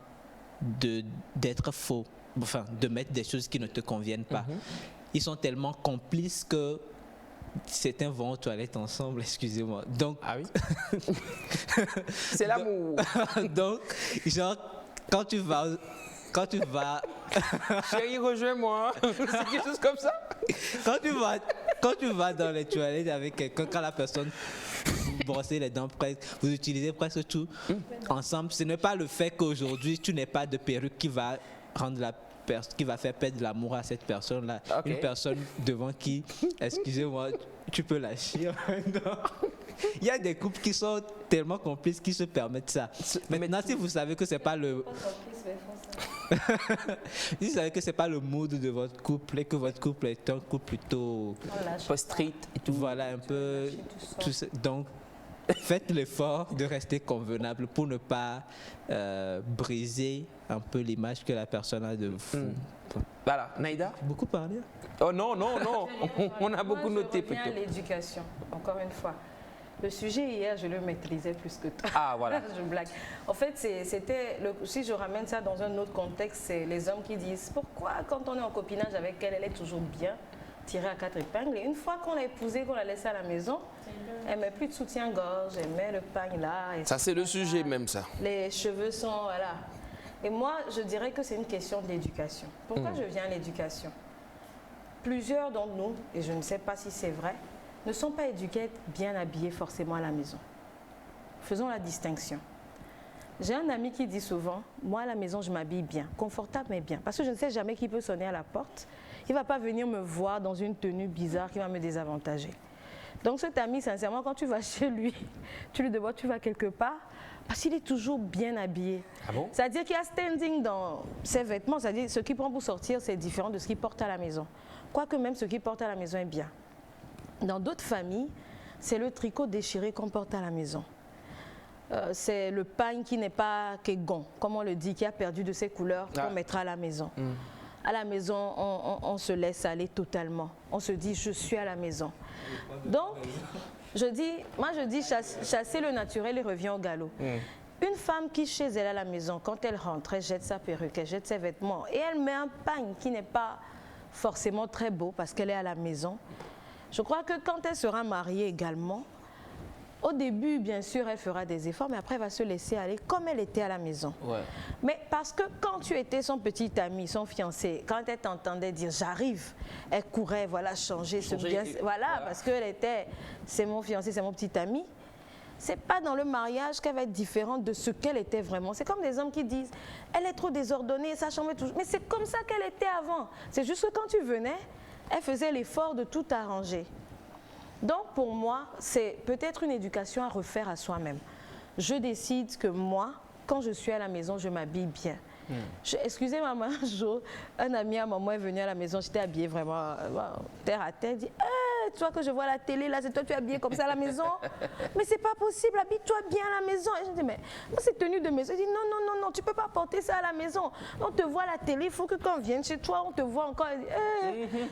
d'être faux, enfin de mettre des choses qui ne te conviennent pas. Ils sont tellement complices que certains vont aux toilettes ensemble, excusez-moi. Donc, Ah oui. C'est l'amour. donc, genre, quand tu vas Chérie, rejoins-moi. C'est quelque chose comme ça. quand tu vas dans les toilettes avec quelqu'un, quand la personne vous brossez les dents, vous utilisez presque tout ensemble, ce n'est pas le fait qu'aujourd'hui tu n'aies pas de perruque qui va faire perdre l'amour à cette personne-là. Ok. Une personne devant qui, excusez-moi, tu peux la chier. Non. Il y a des couples qui sont tellement complices qui se permettent ça. Maintenant, si vous savez que c'est pas le si vous savez que c'est pas le mood de votre couple et que votre couple est un couple plutôt Pas street et tout. voilà un peu tout ça. Donc faites l'effort de rester convenable pour ne pas briser un peu l'image que la personne a de vous. Voilà, Naïda. Beaucoup parlé. Oh non, non, non. On a beaucoup Moi, noté je reviens à plutôt. l'éducation, encore une fois. Le sujet hier, je le maîtrisais plus que toi. Ah, voilà. Je blague. En fait, si je ramène ça dans un autre contexte, c'est les hommes qui disent pourquoi quand on est en copinage avec elle, elle est toujours bien tirée à 4 épingles. Et une fois qu'on l'a épousée, qu'on l'a laissée à la maison, elle met plus de soutien-gorge, elle met le pagne là. Ça, c'est le sujet même, ça. Les cheveux sont, voilà. Et moi, je dirais que c'est une question d'éducation. Pourquoi je viens à l'éducation? Plusieurs d'entre nous, et je ne sais pas si c'est vrai, ne sont pas éduqués bien habillés forcément à la maison. Faisons la distinction. J'ai un ami qui dit souvent, moi à la maison je m'habille bien, confortable mais bien, parce que je ne sais jamais qui peut sonner à la porte. Il ne va pas venir me voir dans une tenue bizarre qui va me désavantager. Donc cet ami, sincèrement, quand tu vas chez lui, tu lui demandes, tu vas quelque part, parce qu'il est toujours bien habillé. Ah bon? C'est-à-dire qu'il y a standing dans ses vêtements, c'est-à-dire ce qu'il prend pour sortir, c'est différent de ce qu'il porte à la maison. Quoique même ce qu'il porte à la maison est bien. Dans d'autres familles, c'est le tricot déchiré qu'on porte à la maison. C'est le pagne qui n'est pas kégon, comme on le dit, qui a perdu de ses couleurs qu'on mettra à la maison. À la maison, on se laisse aller totalement. On se dit, je suis à la maison. Donc, je dis, chasser le naturel et revient au galop. Une femme qui, chez elle à la maison, quand elle rentre, elle jette sa perruque, elle jette ses vêtements et elle met un pagne qui n'est pas forcément très beau parce qu'elle est à la maison. Je crois que quand elle sera mariée également, au début, bien sûr, elle fera des efforts, mais après, elle va se laisser aller comme elle était à la maison. Ouais. Mais parce que quand tu étais son petit ami, son fiancé, quand elle t'entendait dire « j'arrive », elle courait, voilà, changer, voilà, parce qu'elle était « c'est mon fiancé, c'est mon petit ami ». C'est pas dans le mariage qu'elle va être différente de ce qu'elle était vraiment. C'est comme des hommes qui disent « elle est trop désordonnée, sa chambre est toujours… » Mais c'est comme ça qu'elle était avant. C'est juste que quand tu venais, elle faisait l'effort de tout arranger. Donc pour moi, c'est peut-être une éducation à refaire à soi-même. Je décide que moi, quand je suis à la maison, je m'habille bien. Excusez maman, un ami à maman est venu à la maison, j'étais habillée vraiment terre à terre, il dit hey, toi que je vois à la télé, là c'est toi tu es habillée comme ça à la maison. Mais c'est pas possible, habille-toi bien à la maison. Et je dis mais moi c'est tenue de maison. Il dit non, tu peux pas porter ça à la maison. On te voit à la télé, il faut que quand on vienne chez toi, on te voit encore.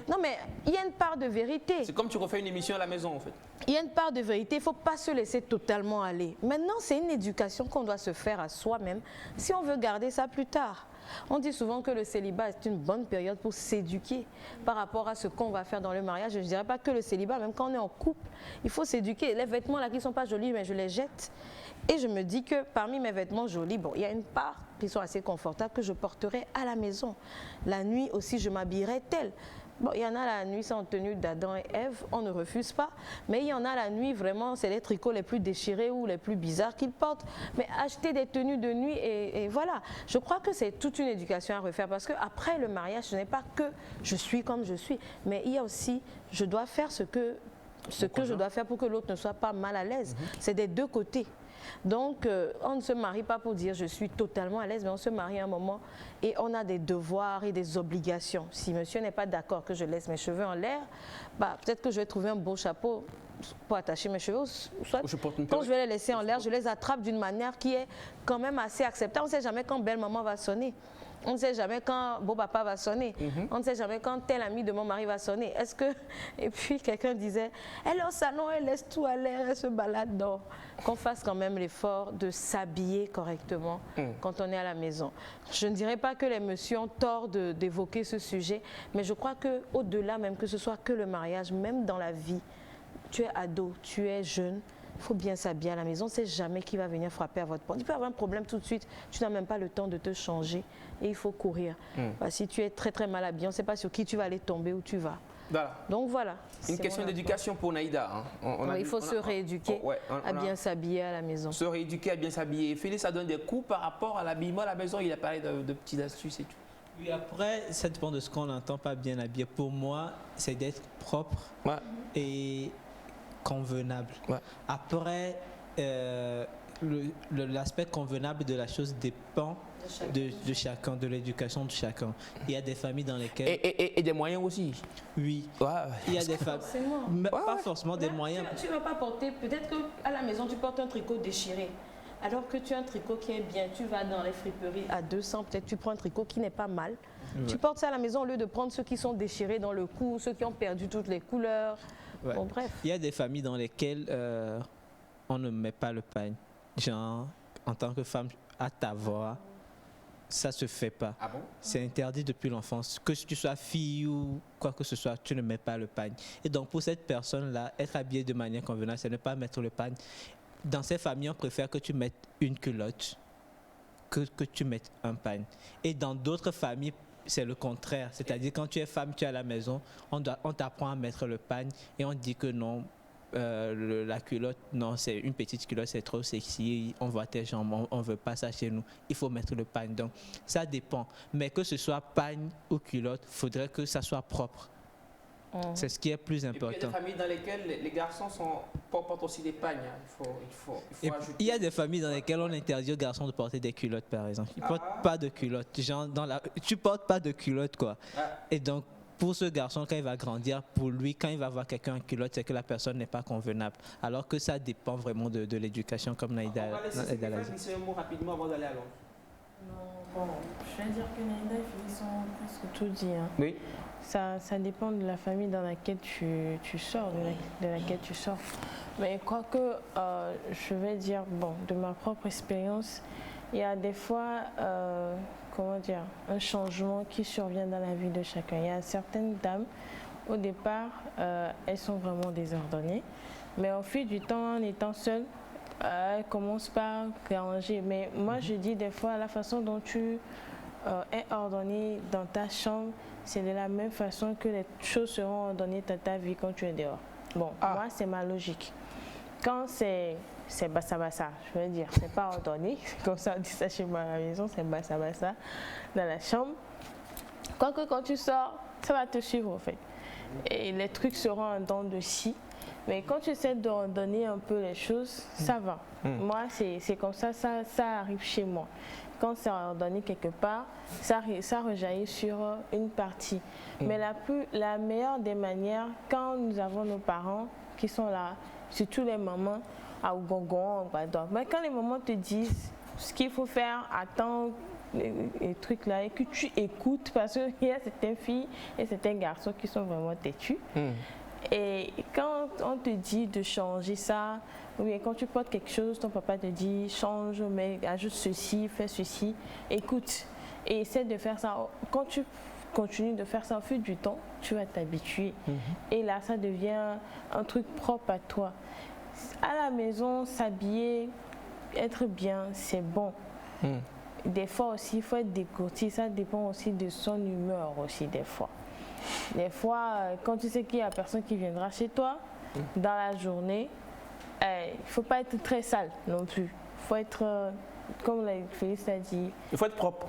Non mais il y a une part de vérité. C'est comme tu refais une émission à la maison en fait. Il y a une part de vérité, il ne faut pas se laisser totalement aller. Maintenant, c'est une éducation qu'on doit se faire à soi-même si on veut garder ça plus tard. On dit souvent que le célibat est une bonne période pour s'éduquer par rapport à ce qu'on va faire dans le mariage. Je ne dirais pas que le célibat, même quand on est en couple, il faut s'éduquer. Les vêtements là qui ne sont pas jolis, mais je les jette. Et je me dis que parmi mes vêtements jolis, bon, il y a une part qui sont assez confortables que je porterai à la maison. La nuit aussi, je m'habillerai telle. Bon, il y en a la nuit, c'est en tenue d'Adam et Ève, on ne refuse pas. Mais il y en a la nuit, vraiment, c'est les tricots les plus déchirés ou les plus bizarres qu'ils portent. Mais acheter des tenues de nuit et voilà. Je crois que c'est toute une éducation à refaire parce qu'après le mariage, ce n'est pas que je suis comme je suis. Mais il y a aussi, je dois faire ce que je dois faire pour que l'autre ne soit pas mal à l'aise. C'est des deux côtés. Donc, on ne se marie pas pour dire je suis totalement à l'aise, mais on se marie à un moment et on a des devoirs et des obligations. Si monsieur n'est pas d'accord que je laisse mes cheveux en l'air, bah, peut-être que je vais trouver un beau chapeau pour attacher mes cheveux, soit quand je vais les laisser en l'air, je les attrape d'une manière qui est quand même assez acceptable. On ne sait jamais quand belle maman va sonner. On ne sait jamais quand beau papa va sonner. On ne sait jamais quand tel ami de mon mari va sonner. Est-ce que… Et puis quelqu'un disait, elle est au salon, elle laisse tout à l'air, elle se balade. Non, qu'on fasse quand même l'effort de s'habiller correctement quand on est à la maison. Je ne dirais pas que les messieurs ont tort d'évoquer ce sujet, mais je crois qu'au-delà même que ce soit que le mariage, même dans la vie, tu es ado, tu es jeune, il faut bien s'habiller à la maison, on ne sait jamais qui va venir frapper à votre porte. Il peut y avoir un problème tout de suite, tu n'as même pas le temps de te changer et il faut courir. Si tu es très très mal habillé, on ne sait pas sur qui tu vas aller tomber, où tu vas. Voilà. Donc voilà. Une question d'éducation pour Naïda. Hein. Il faut se rééduquer à bien s'habiller à la maison. Se rééduquer à bien s'habiller. Félix, ça donne des coups par rapport à l'habillement à la maison. Il a parlé de petites astuces et tout. Oui, après, ça dépend de ce qu'on entend pas bien habillé. Pour moi, c'est d'être propre et convenable. Après, l'aspect convenable de la chose dépend de chacun, de l'éducation de chacun. Il y a des familles dans lesquelles… Et des moyens aussi. Oui. Il y a des familles… Pas forcément des moyens. Tu ne vas pas porter… Peut-être qu'à la maison, tu portes un tricot déchiré. Alors que tu as un tricot qui est bien, tu vas dans les friperies à 200, peut-être tu prends un tricot qui n'est pas mal. Tu portes ça à la maison au lieu de prendre ceux qui sont déchirés dans le cou, ceux qui ont perdu toutes les couleurs. Bon, bref. Il y a des familles dans lesquelles on ne met pas le pagne. Genre, en tant que femme, à ta voix, ça se fait pas. Ah bon? C'est interdit depuis l'enfance. Que tu sois fille ou quoi que ce soit, tu ne mets pas le pagne. Et donc, pour cette personne-là, être habillée de manière convenable, c'est ne pas mettre le pagne. Dans ces familles, on préfère que tu mettes une culotte que tu mettes un pagne. Et dans d'autres familles, c'est le contraire. C'est-à-dire, quand tu es femme, tu es à la maison, on t'apprend à mettre le pagne et on dit que non, la culotte, non, c'est une petite culotte, c'est trop sexy, on voit tes jambes, on ne veut pas ça chez nous, il faut mettre le pagne. Donc, ça dépend. Mais que ce soit pagne ou culotte, il faudrait que ça soit propre. C'est ce qui est plus Et puis, il y a important. des familles dans lesquelles les garçons portent aussi des pagnes. Il faut Et ajouter. il y a des familles dans lesquelles on interdit aux garçons de porter des culottes, par exemple. Ils ne portent pas de culottes. Genre, tu ne portes pas de culotte, quoi. Et donc, pour ce garçon, quand il va grandir, pour lui, quand il va voir quelqu'un en culotte, c'est que la personne n'est pas convenable. Alors que ça dépend vraiment de l'éducation, comme Naïda On va laisser Naïda l'a dit. glisser un mot rapidement avant d'aller à Londres. Bon, je vais dire que Naïda et Félix ont presque tout dit. Hein. Oui. Ça dépend de la famille dans laquelle tu sors, de laquelle tu sors. Mais quoique, je vais dire, bon, de ma propre expérience, il y a des fois, comment dire, un changement qui survient dans la vie de chacun. Il y a certaines dames, au départ, elles sont vraiment désordonnées. Mais au fil du temps, en étant seule, elles commencent par ranger. Mais moi, je dis des fois, la façon dont tu es ordonnée dans ta chambre, c'est de la même façon que les choses seront ordonnées dans ta vie quand tu es dehors. Bon, moi, c'est ma logique. Quand c'est bassa-bassa, je veux dire, c'est pas ordonné, comme ça on dit ça chez moi à la maison, c'est bassa-bassa dans la chambre. Quoique quand tu sors, ça va te suivre en fait. Et les trucs seront en dents de scie. Mais quand tu essaies d'ordonner un peu les choses, ça va. Moi, c'est comme ça arrive chez moi. Quand c'est ordonné quelque part, ça rejaillit sur une partie. Mais la meilleure des manières, quand nous avons nos parents qui sont là, surtout les mamans, à Ougongon, mais quand les mamans te disent ce qu'il faut faire, attends, les trucs là, et que tu écoutes, parce qu'il y a certaines filles et certains garçons qui sont vraiment têtus. Et quand on te dit de changer ça, ou bien quand tu portes quelque chose, ton papa te dit change, mais ajoute ceci, fais ceci, écoute et essaie de faire ça. Quand tu continues de faire ça au fil du temps, tu vas t'habituer. Et là, ça devient un truc propre à toi. À la maison, s'habiller, être bien, c'est bon. Des fois aussi, il faut être dégourdi, ça dépend aussi de son humeur aussi des fois. Des fois, quand tu sais qu'il y a personne qui viendra chez toi dans la journée, il ne faut pas être très sale non plus. Il faut être, comme Félix l'a dit, Il faut être propre.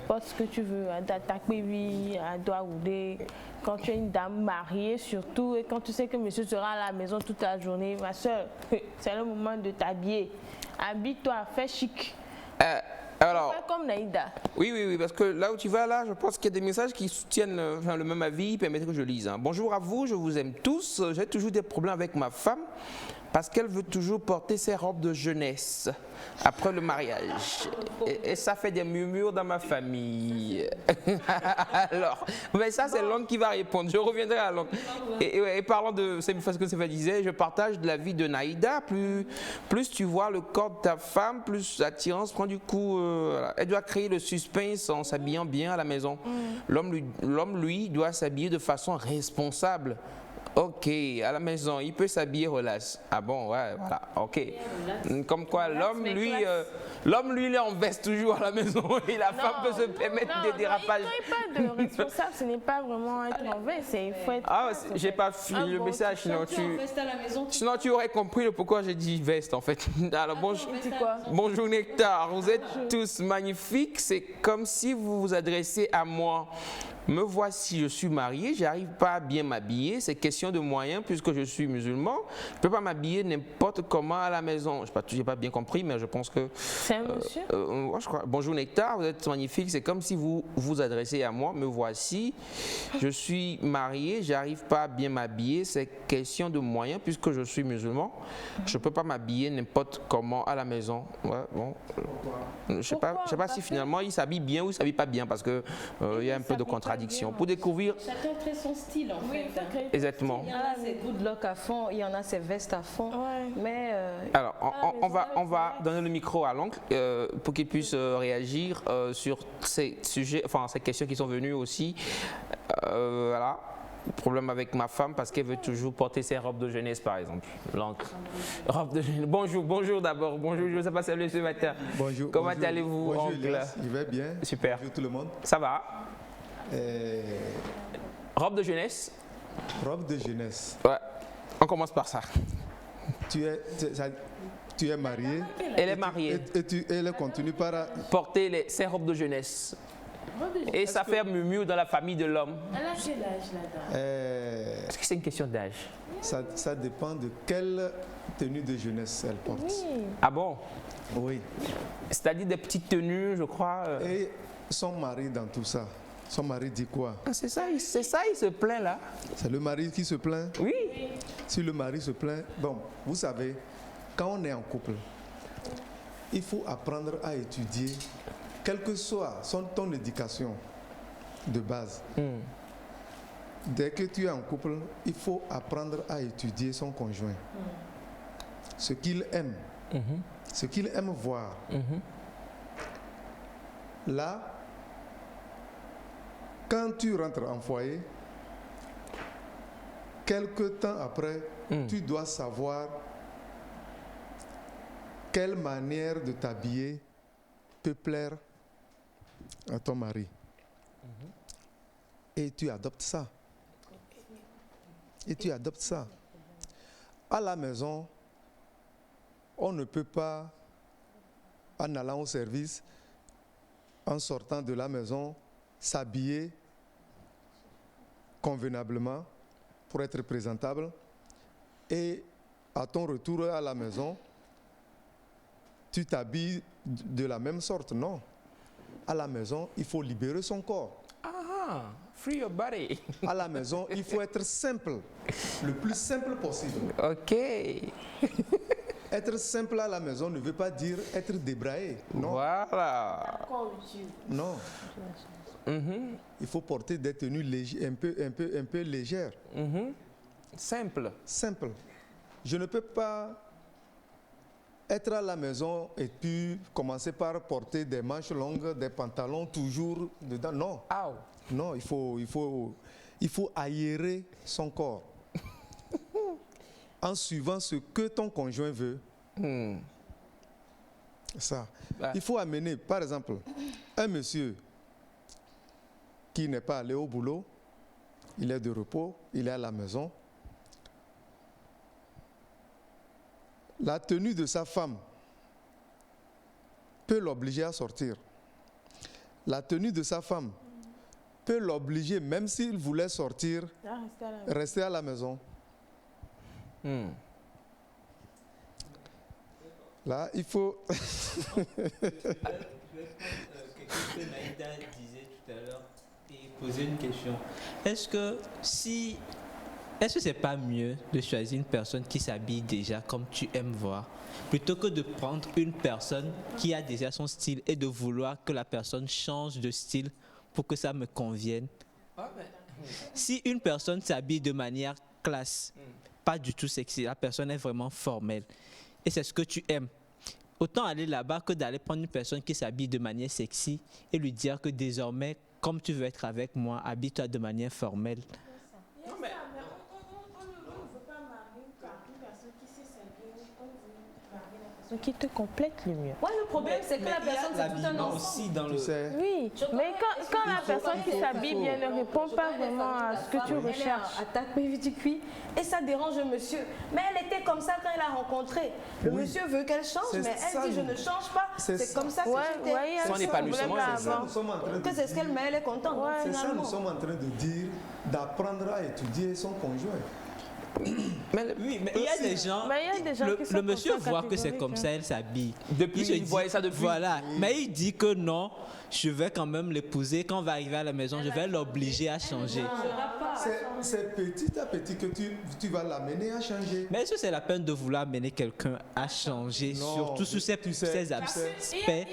Porte ce que tu veux, à ta baby, à doigt roulé. Quand tu es une dame mariée surtout, et quand tu sais que monsieur sera à la maison toute la journée, ma soeur, c'est le moment de t'habiller. Habille-toi, fais chic. Alors, Fais comme Naïda. oui, parce que là où tu vas, là, je pense qu'il y a des messages qui soutiennent le même avis, permettez que je lise. Hein. Bonjour à vous, je vous aime tous. J'ai toujours des problèmes avec ma femme parce qu'elle veut toujours porter ses robes de jeunesse après le mariage. Et ça fait des murmures dans ma famille. Alors, mais ça, c'est Londres qui va répondre. Je reviendrai à Londres. Et parlant de ce que Stéphane disait, je partage de l'avis de Naïda. Plus tu vois le corps de ta femme, plus l'attirance prend du coup. Voilà. Elle doit créer le suspense en s'habillant bien à la maison. L'homme, lui, doit s'habiller de façon responsable. Ok, à la maison, il peut s'habiller relax. Ah bon, ouais, voilà, ok. Comme quoi, l'homme, lui, il est en veste toujours à la maison et la femme peut se permettre des dérapages. Non, il n'y a pas de responsable, ce n'est pas vraiment être en veste, il faut être... Ah, j'ai pas fini le message, sinon tu aurais compris le pourquoi j'ai dit veste en fait. Alors, bonjour Nectar, vous êtes tous magnifiques, c'est comme si vous vous adressez à moi. Me voici, je suis marié, j'arrive pas à bien m'habiller, c'est question de moyens puisque je suis musulman. Je ne peux pas m'habiller n'importe comment à la maison. Je n'ai pas bien compris, mais je pense que... C'est un monsieur je crois. Bonjour Nectar, vous êtes magnifique, c'est comme si vous vous adressez à moi. Me voici, je suis marié, j'arrive pas à bien m'habiller, c'est question de moyens puisque je suis musulman. Je ne peux pas m'habiller n'importe comment à la maison. Ouais, bon. Je ne sais pas si finalement il s'habille bien ou il ne s'habille pas bien parce qu'il y a un peu de contradiction. contradiction. Pour découvrir Chacun crée son style en Oui, fait. ça crée- exactement. Il y en a ses good luck à fond, il y en a ses vestes à fond. Ouais. Mais Alors, on va donner le micro à l'oncle pour qu'il puisse réagir sur ces sujets, enfin ces questions qui sont venues aussi. Voilà. Problème avec ma femme parce qu'elle veut toujours porter ses robes de jeunesse, par exemple. L'oncle. Robe de jeunesse. Bonjour d'abord. Bonjour, je ne sais pas saluer ce matin. Bonjour. Comment bonjour. allez-vous, Bonjour, oncle? Elias. Je vais bien. Super. Bonjour tout le monde. Ça va? Robe de jeunesse? Robe de jeunesse. Ouais. On commence par ça. Tu es marié. Elle est mariée. Elle continue par... Porter ses robes de jeunesse. Et ça fait murmure dans la famille de l'homme. Elle a quel âge, la dame? Est-ce que c'est une question d'âge? Ça dépend de quelle tenue de jeunesse elle porte. Ah bon? Oui. C'est-à-dire des petites tenues, je crois. Et son mari dans tout ça. Son mari dit quoi? Ah, c'est ça, il se plaint là. C'est le mari qui se plaint. Oui. Si le mari se plaint, bon, vous savez, quand on est en couple, il faut apprendre à étudier, quelle que soit ton éducation de base. Dès que tu es en couple, il faut apprendre à étudier son conjoint. Ce qu'il aime, ce qu'il aime voir. Là, quand tu rentres en foyer, quelque temps après, tu dois savoir quelle manière de t'habiller peut plaire à ton mari. Et tu adoptes ça. Et tu adoptes ça. À la maison, on ne peut pas, en allant au service, en sortant de la maison, s'habiller convenablement pour être présentable et à ton retour à la maison, tu t'habilles de la même sorte. Non. À la maison, il faut libérer son corps. Ah, free your body. À la maison, il faut être simple, le plus simple possible. Ok. Être simple à la maison ne veut pas dire être débraillé. Non. Voilà. Non. Il faut porter des tenues un peu légères. Simple. Simple. Je ne peux pas être à la maison et puis commencer par porter des manches longues, des pantalons toujours dedans. Non. Ow. Non, il faut aérer son corps en suivant ce que ton conjoint veut. Ça. Ouais. Il faut amener, par exemple, un monsieur qui n'est pas allé au boulot, il est de repos, il est à la maison. La tenue de sa femme peut l'obliger à sortir. La tenue de sa femme peut l'obliger, même s'il voulait sortir, rester à la maison. Là, il faut... Quelque chose que Maïda disait tout à l'heure et poser une question. Est-ce que c'est pas mieux de choisir une personne qui s'habille déjà comme tu aimes voir, plutôt que de prendre une personne qui a déjà son style et de vouloir que la personne change de style pour que ça me convienne? Si une personne s'habille de manière classe, pas du tout sexy, la personne est vraiment formelle et c'est ce que tu aimes, autant aller là-bas que d'aller prendre une personne qui s'habille de manière sexy et lui dire que désormais, comme tu veux être avec moi, habille-toi de manière formelle. Qui te complète le mieux. ouais, le problème, c'est que la personne, c'est tout un ensemble. aussi dans le... Tu sais, Oui, mais quand la personne qui s'habille bien ne répond pas vraiment à ce que tu recherches. Attaque du cuit et ça dérange le monsieur. Mais elle était comme ça quand elle a rencontré. Le Oui. monsieur veut qu'elle change, C'est mais ça, elle dit je ne change pas. c'est C'est ça. comme ça que Ouais, j'étais. ouais, Son épanouissement, problème c'est ça, avant. nous sommes en train de Que c'est ce qu'elle dire. met, elle est contente. donc Ouais, C'est ça, finalement. nous sommes en train de dire, d'apprendre à étudier son conjoint. Oui, mais il y a des gens. Mais il y a des gens le qui sont le monsieur comme ça, voit que c'est catégoriques, comme hein. ça, elle s'habille. Depuis, se il voyait ça depuis. Voilà. Mais il dit que non, je vais quand même l'épouser. Quand on va arriver à la maison, je vais l'obliger à changer. C'est petit à petit que tu vas l'amener à changer. Mais est-ce que c'est la peine de vouloir amener quelqu'un à changer, Non, surtout sur ses, tu sais, ses tu aspects? sais.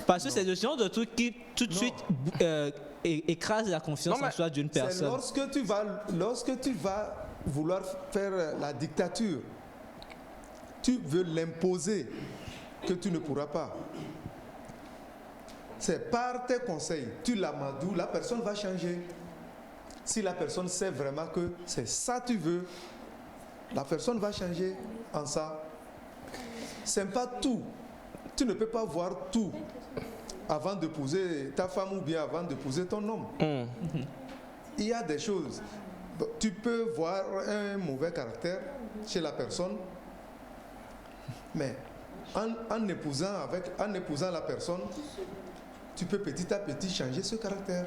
Parce que c'est le genre de truc qui tout de suite écrase la confiance Non, mais en soi d'une C'est personne. lorsque tu vas vouloir faire la dictature, tu veux l'imposer, que tu ne pourras pas. C'est par tes conseils, tu l'amadoues, la personne va changer. Si la personne sait vraiment que c'est ça que tu veux, la personne va changer en ça. C'est pas tout. Tu ne peux pas voir tout avant d'épouser ta femme ou bien avant d'épouser ton homme. Il y a des choses. Tu peux voir un mauvais caractère chez la personne, mais en épousant la personne, tu peux petit à petit changer ce caractère.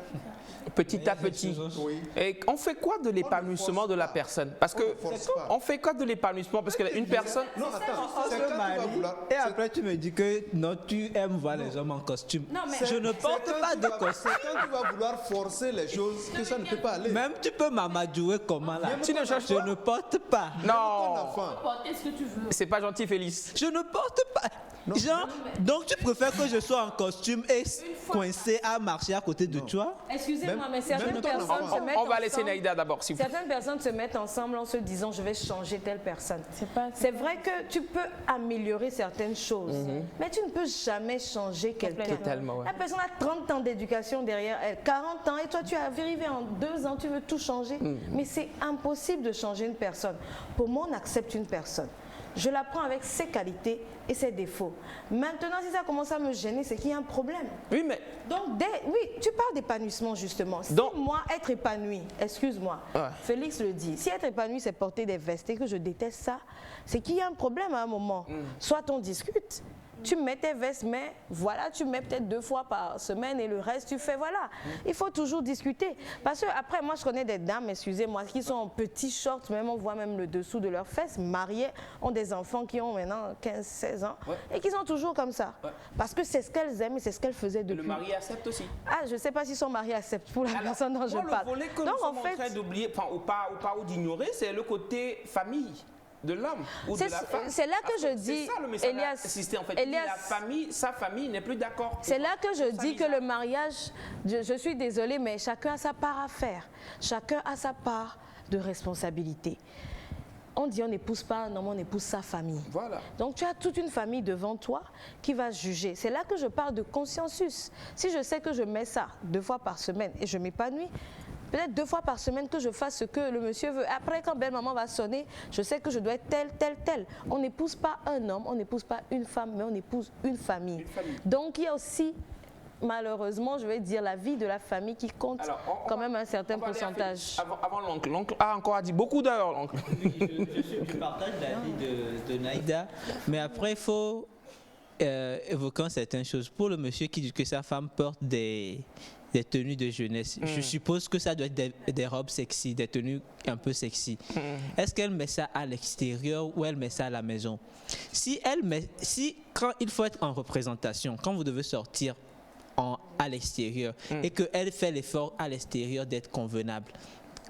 Petit à petit. Oui. Et on fait quoi de l'épanouissement de la personne? Parce que On ne force pas. on fait quoi de l'épanouissement? Parce qu'une personne. Non, attends, On c'est se quand tu vas marie, vouloir. et après tu me dis que non, tu aimes voir les hommes en costume. Non, mais Je ne porte C'est quand pas tu de vas- costume. C'est quand tu vas vouloir forcer les choses que ça ne peut pas aller. Même tu peux m'amadouer comment là. Tu ne cherches Je pas. ne porte pas. Ton Non, enfant. Porter ce que tu veux. c'est pas gentil, Félix. Je ne porte pas. Genre, donc tu préfères que je sois en costume et coincé à marcher à côté de toi? excusez-moi, mais certaines même ton personnes enfant. se mettent On va laisser ensemble. Naïda d'abord, s'il vous plaît. Certaines personnes se mettent ensemble en se disant je vais changer telle personne. pas- C'est vrai que tu peux améliorer certaines choses, mais tu ne peux jamais changer quelqu'un. Totalement, ouais. La personne a 30 ans d'éducation derrière elle, 40 ans, et toi tu es arrivé en 2 ans, tu veux tout changer. Mais c'est impossible de changer une personne. Pour moi, on accepte une personne. Je la prends avec ses qualités et ses défauts. Maintenant, si ça commence à me gêner, c'est qu'il y a un problème. Oui, mais Donc, oui, tu parles d'épanouissement justement. Si Donc- moi, être épanoui, excuse-moi, Ouais. Félix le dit, si être épanoui, c'est porter des vestes et que je déteste ça, c'est qu'il y a un problème à un moment. Soit on discute, tu mets tes vestes, mais voilà, tu mets peut-être 2 fois par semaine et le reste, tu fais, voilà. Il faut toujours discuter. Parce que après, moi, je connais des dames, excusez-moi, qui sont en petits shorts, même on voit même le dessous de leurs fesses, mariées, ont des enfants qui ont maintenant 15, 16 ans, et qui sont toujours comme ça. Parce que c'est ce qu'elles aiment et c'est ce qu'elles faisaient depuis. le mari accepte aussi. Ah, je ne sais pas si son mari accepte pour la Alors, personne dont je moi, parle. le volet que nous Donc, sommes en train fait, d'oublier, enfin, ou pas ou d'ignorer, c'est le côté famille de l'homme ou de C'est- la femme. c'est là que Parce je dis, c'est ça le message Elias, assisté, en fait. Il dit Elias, la famille, sa famille n'est plus d'accord. c'est là que je dis que Lisa. le mariage, je suis désolée, mais chacun a sa part à faire. Chacun a sa part de responsabilité. On dit on n'épouse pas un homme, on épouse sa famille. Voilà. Donc tu as toute une famille devant toi qui va juger. C'est là que je parle de consensus. Si je sais que je mets ça 2 fois par semaine et je m'épanouis, peut-être 2 fois par semaine que je fasse ce que le monsieur veut. Après, quand belle maman va sonner, je sais que je dois être tel. On n'épouse pas un homme, on n'épouse pas une femme, mais on épouse une famille. Donc il y a aussi, malheureusement, je vais dire, la vie de la famille qui compte Alors, on quand va- même un certain on va aller à pourcentage. Félix. Avant l'oncle. L'oncle a encore dit beaucoup d'heures, l'oncle. Je partage l'avis de Naïda, mais après il faut évoquer certaines choses. Pour le monsieur qui dit que sa femme porte des tenues de jeunesse, je suppose que ça doit être des robes sexy, des tenues un peu sexy. Est-ce qu'elle met ça à l'extérieur ou elle met ça à la maison? Si quand il faut être en représentation, quand vous devez sortir à l'extérieur et qu'elle fait l'effort à l'extérieur d'être convenable,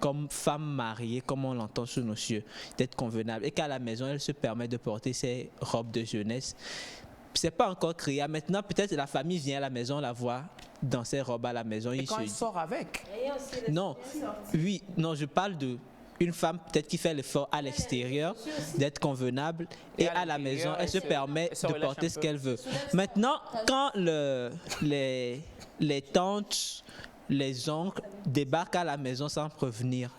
comme femme mariée, comme on l'entend sous nos cieux, d'être convenable, et qu'à la maison, elle se permet de porter ses robes de jeunesse, c'est pas encore créé. Maintenant, peut-être la famille vient à la maison la voir dans ses robes à la maison. Et quand elle sort avec. Non, oui, non, je parle de une femme peut-être qui fait l'effort à l'extérieur d'être convenable et à la maison, elle se permet elle se de relâche porter un ce peu. qu'elle veut. Maintenant, quand les tantes, les oncles débarquent à la maison sans prévenir,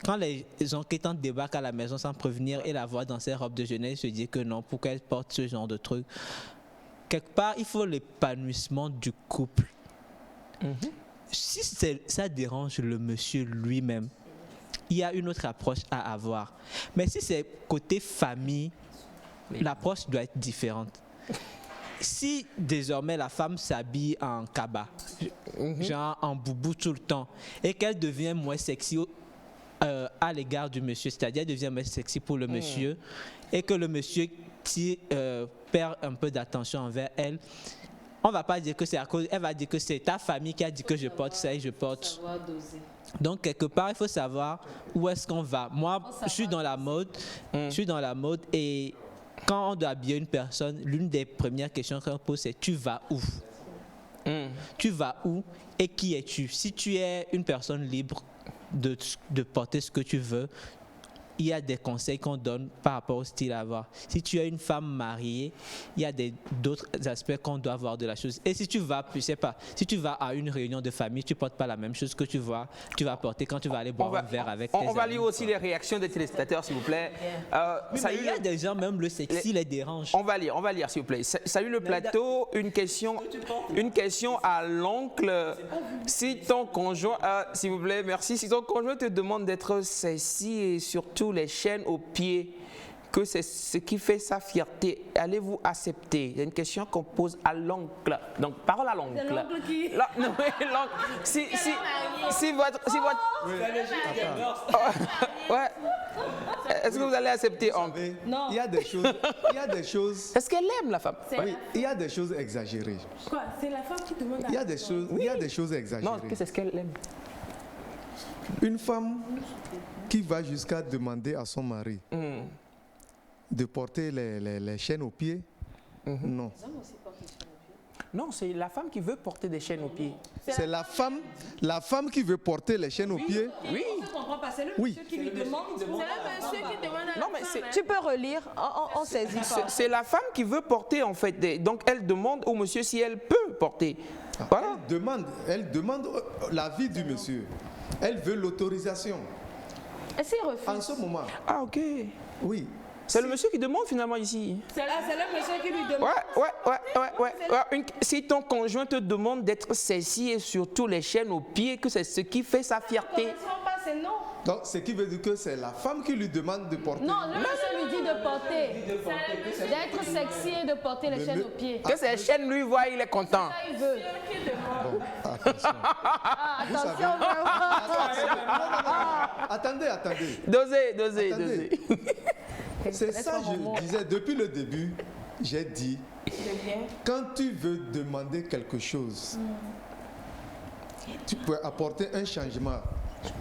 quand les oncles et tantes débarquent à la maison sans prévenir et la voient dans ses robes de jeunesse, se disent que non, pourquoi elle porte ce genre de truc. Quelque part, il faut l'épanouissement du couple. Si ça dérange le monsieur lui-même, il y a une autre approche à avoir. Mais si c'est côté famille, l'approche doit être différente. Si désormais la femme s'habille en kaba, genre en boubou tout le temps, et qu'elle devient moins sexy à l'égard du monsieur, c'est-à-dire elle devient moins sexy pour le monsieur, et que le monsieur qui perd un peu d'attention envers elle, on va pas dire que c'est à cause, elle va dire que c'est ta famille qui a dit que je porte ça et je porte. Donc quelque part, il faut savoir où est-ce qu'on va. Moi, je suis dans la mode, et quand on doit habiller une personne, l'une des premières questions qu'on pose, c'est tu vas où? Tu vas où et qui es-tu? Si tu es une personne libre de porter ce que tu veux, il y a des conseils qu'on donne par rapport au style à avoir. Si tu es une femme mariée, il y a d'autres aspects qu'on doit voir de la chose. Et si tu vas, je sais pas, si tu vas à une réunion de famille, tu ne portes pas la même chose que tu vas porter quand tu vas aller boire un verre avec tes amis. On va lire aussi les réactions des téléspectateurs, s'il vous plaît. Mais il y a des gens, même le sexy les dérange. On va lire, s'il vous plaît. Salut le plateau, une question à l'oncle. Si ton conjoint, s'il vous plaît, merci. Si ton conjoint te demande d'être sexy et surtout les chaînes aux pieds, que c'est ce qui fait sa fierté, allez-vous accepter? C'est une question qu'on pose à l'oncle. Donc, parole à l'oncle. C'est l'oncle qui... Non, mais l'oncle. Si votre... Ouais. Est-ce que vous allez accepter, oncle? Non. Il y a des choses. Est-ce qu'elle aime la femme? Oui, il y a des choses exagérées. Quoi? C'est la femme qui demande à Il y a des choses exagérées. Non, c'est ce qu'elle aime. Une femme qui va jusqu'à demander à son mari de porter les chaînes aux pieds, non. Non, c'est la femme qui veut porter des chaînes aux pieds. C'est la femme qui veut porter les chaînes aux pieds. Oui. Je comprends pas, c'est le Oui. monsieur qui lui demande. C'est le monsieur qui demande à Non, la mais femme. c'est... Tu peux relire, on saisit pas. C'est la femme qui veut porter en fait. Donc elle demande au monsieur si elle peut porter. Voilà. Elle demande l'avis du monsieur. Elle veut l'autorisation. Et s'il refuse? En ce moment, Ah ok. oui. C'est le monsieur qui demande finalement ici. C'est le monsieur qui lui demande. Ouais. Si ton conjoint te demande d'être sexy et surtout les chaînes aux pieds, que c'est ce qui fait sa fierté. Ça ne correspond pas, c'est non. Donc, ce qui veut dire que c'est la femme qui lui demande de porter. Non, le monsieur lui dit de porter. D'être sexy et de porter les chaînes aux pieds. Que ces chaînes lui voient, il est content. Ça, il veut. Bon, attention. Ah, Vous savez- attention, vraiment. Attendez. Dosez. C'est ça que je disais depuis le début. J'ai dit, quand tu veux demander quelque chose, tu peux apporter un changement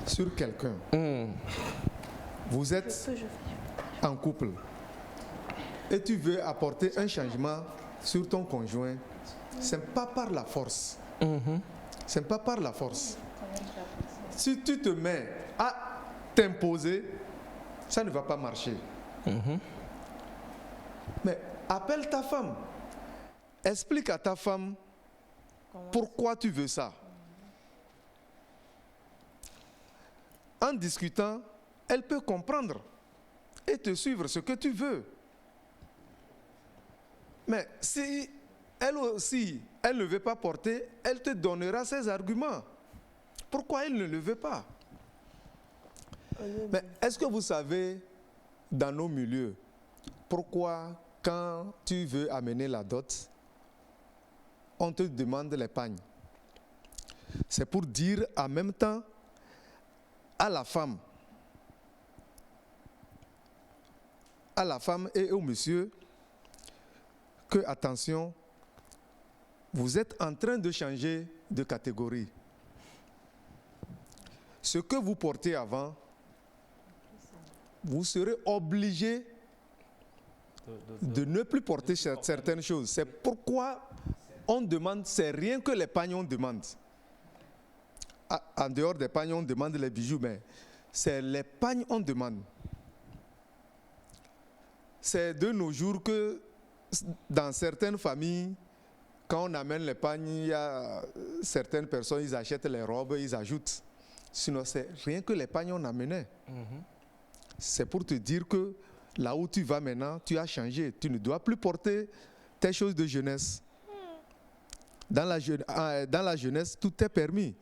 sur quelqu'un. Vous êtes en couple et tu veux apporter un changement sur ton conjoint, c'est pas par la force. C'est pas par la force. Si tu te mets à t'imposer, ça ne va pas marcher. Mais appelle ta femme. Explique à ta femme pourquoi tu veux ça. En discutant, elle peut comprendre et te suivre ce que tu veux. Mais si elle aussi, elle ne veut pas porter, elle te donnera ses arguments. Pourquoi elle ne le veut pas? Mais est-ce que vous savez, dans nos milieux, pourquoi quand tu veux amener la dot, on te demande les pagnes? C'est pour dire en même temps à la femme et au monsieur que, attention, vous êtes en train de changer de catégorie. Ce que vous portez avant, vous serez obligé de ne plus porter certaines choses. C'est pourquoi on demande, c'est rien que les pagnes on demande. En dehors des pagnes, on demande les bijoux, mais c'est les pagnes on demande. C'est de nos jours que dans certaines familles, quand on amène les pagnes, il y a certaines personnes, ils achètent les robes, ils ajoutent. Sinon, c'est rien que les pagnes on amenait. C'est pour te dire que là où tu vas maintenant, tu as changé. Tu ne dois plus porter tes choses de jeunesse. Dans la jeunesse, tout est permis.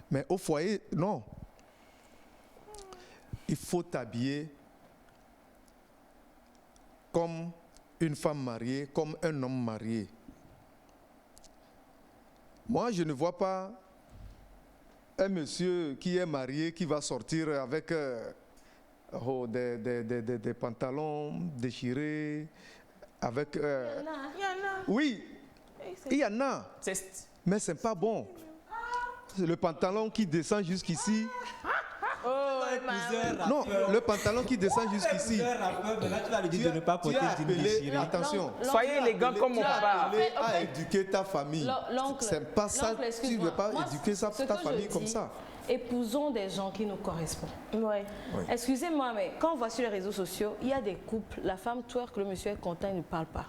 Mais au foyer, non. Il faut t'habiller comme une femme mariée, comme un homme marié. Moi, je ne vois pas un monsieur qui est marié, qui va sortir avec des pantalons déchirés, avec... Il y en a. Oui, il y en a, C'est- mais c'est pas bon. C'est le pantalon qui descend jusqu'ici. Non, le pantalon qui descend jusqu'ici. Tu vas lui dire de ne pas Tu porter as jean appelé, déchiré. attention, Soyez élégant comme mon tu as papa. appelé En fait, à éduquer ta famille. L'oncle, C'est pas ça, tu ne excuse-moi. veux pas Moi, éduquer ce ta que famille je comme dis, ça. Épousons des gens qui nous correspondent. Ouais. Excusez-moi, mais quand on voit sur les réseaux sociaux, il y a des couples, la femme twerk, le monsieur est content, il ne parle pas.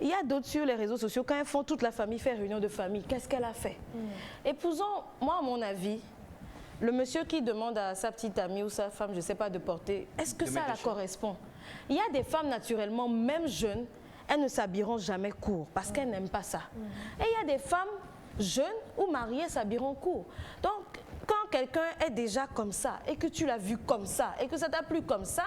Il y a d'autres sur les réseaux sociaux, quand elles font toute la famille, fait réunion de famille, qu'est-ce qu'elle a fait? Épousons, moi à mon avis, le monsieur qui demande à sa petite amie ou sa femme, je ne sais pas, de porter, est-ce que ça la correspond? Il y a des femmes naturellement, même jeunes, elles ne s'habilleront jamais court parce qu'elles n'aiment pas ça. Et il y a des femmes jeunes ou mariées s'habilleront court. Donc, quand quelqu'un est déjà comme ça et que tu l'as vu comme ça et que ça t'a plu comme ça,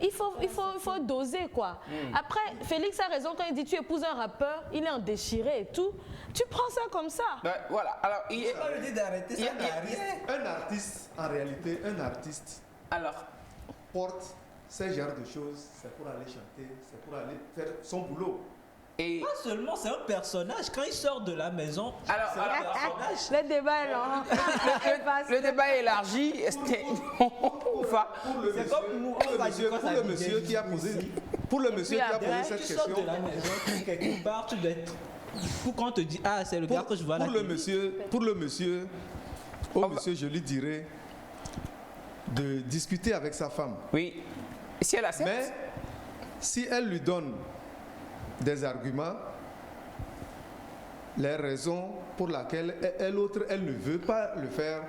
il faut doser quoi. Après, Félix a raison quand il dit tu épouses un rappeur, il est en déchiré et tout. Tu prends ça comme ça. Ouais, voilà. Alors, Un artiste, en réalité, un artiste alors, porte ce genre de choses, c'est pour aller chanter, c'est pour aller faire son boulot. et Pas seulement, c'est un personnage. Quand il sort de la maison, Alors, c'est un personnage. Le débat est long. le débat est élargi. Enfin, C'est comme nous, on va dire Pour le monsieur qui a posé, pour le monsieur qui a posé cette Tu sors question, de la maison, quelque part, tu dois être. Pour quand on te dit, ah, c'est le gars que je vois là. pour le monsieur, au monsieur, je lui dirais de discuter avec sa femme. oui. Si elle accepte. Mais si elle lui donne des arguments, les raisons pour lesquelles elle ne veut pas le faire,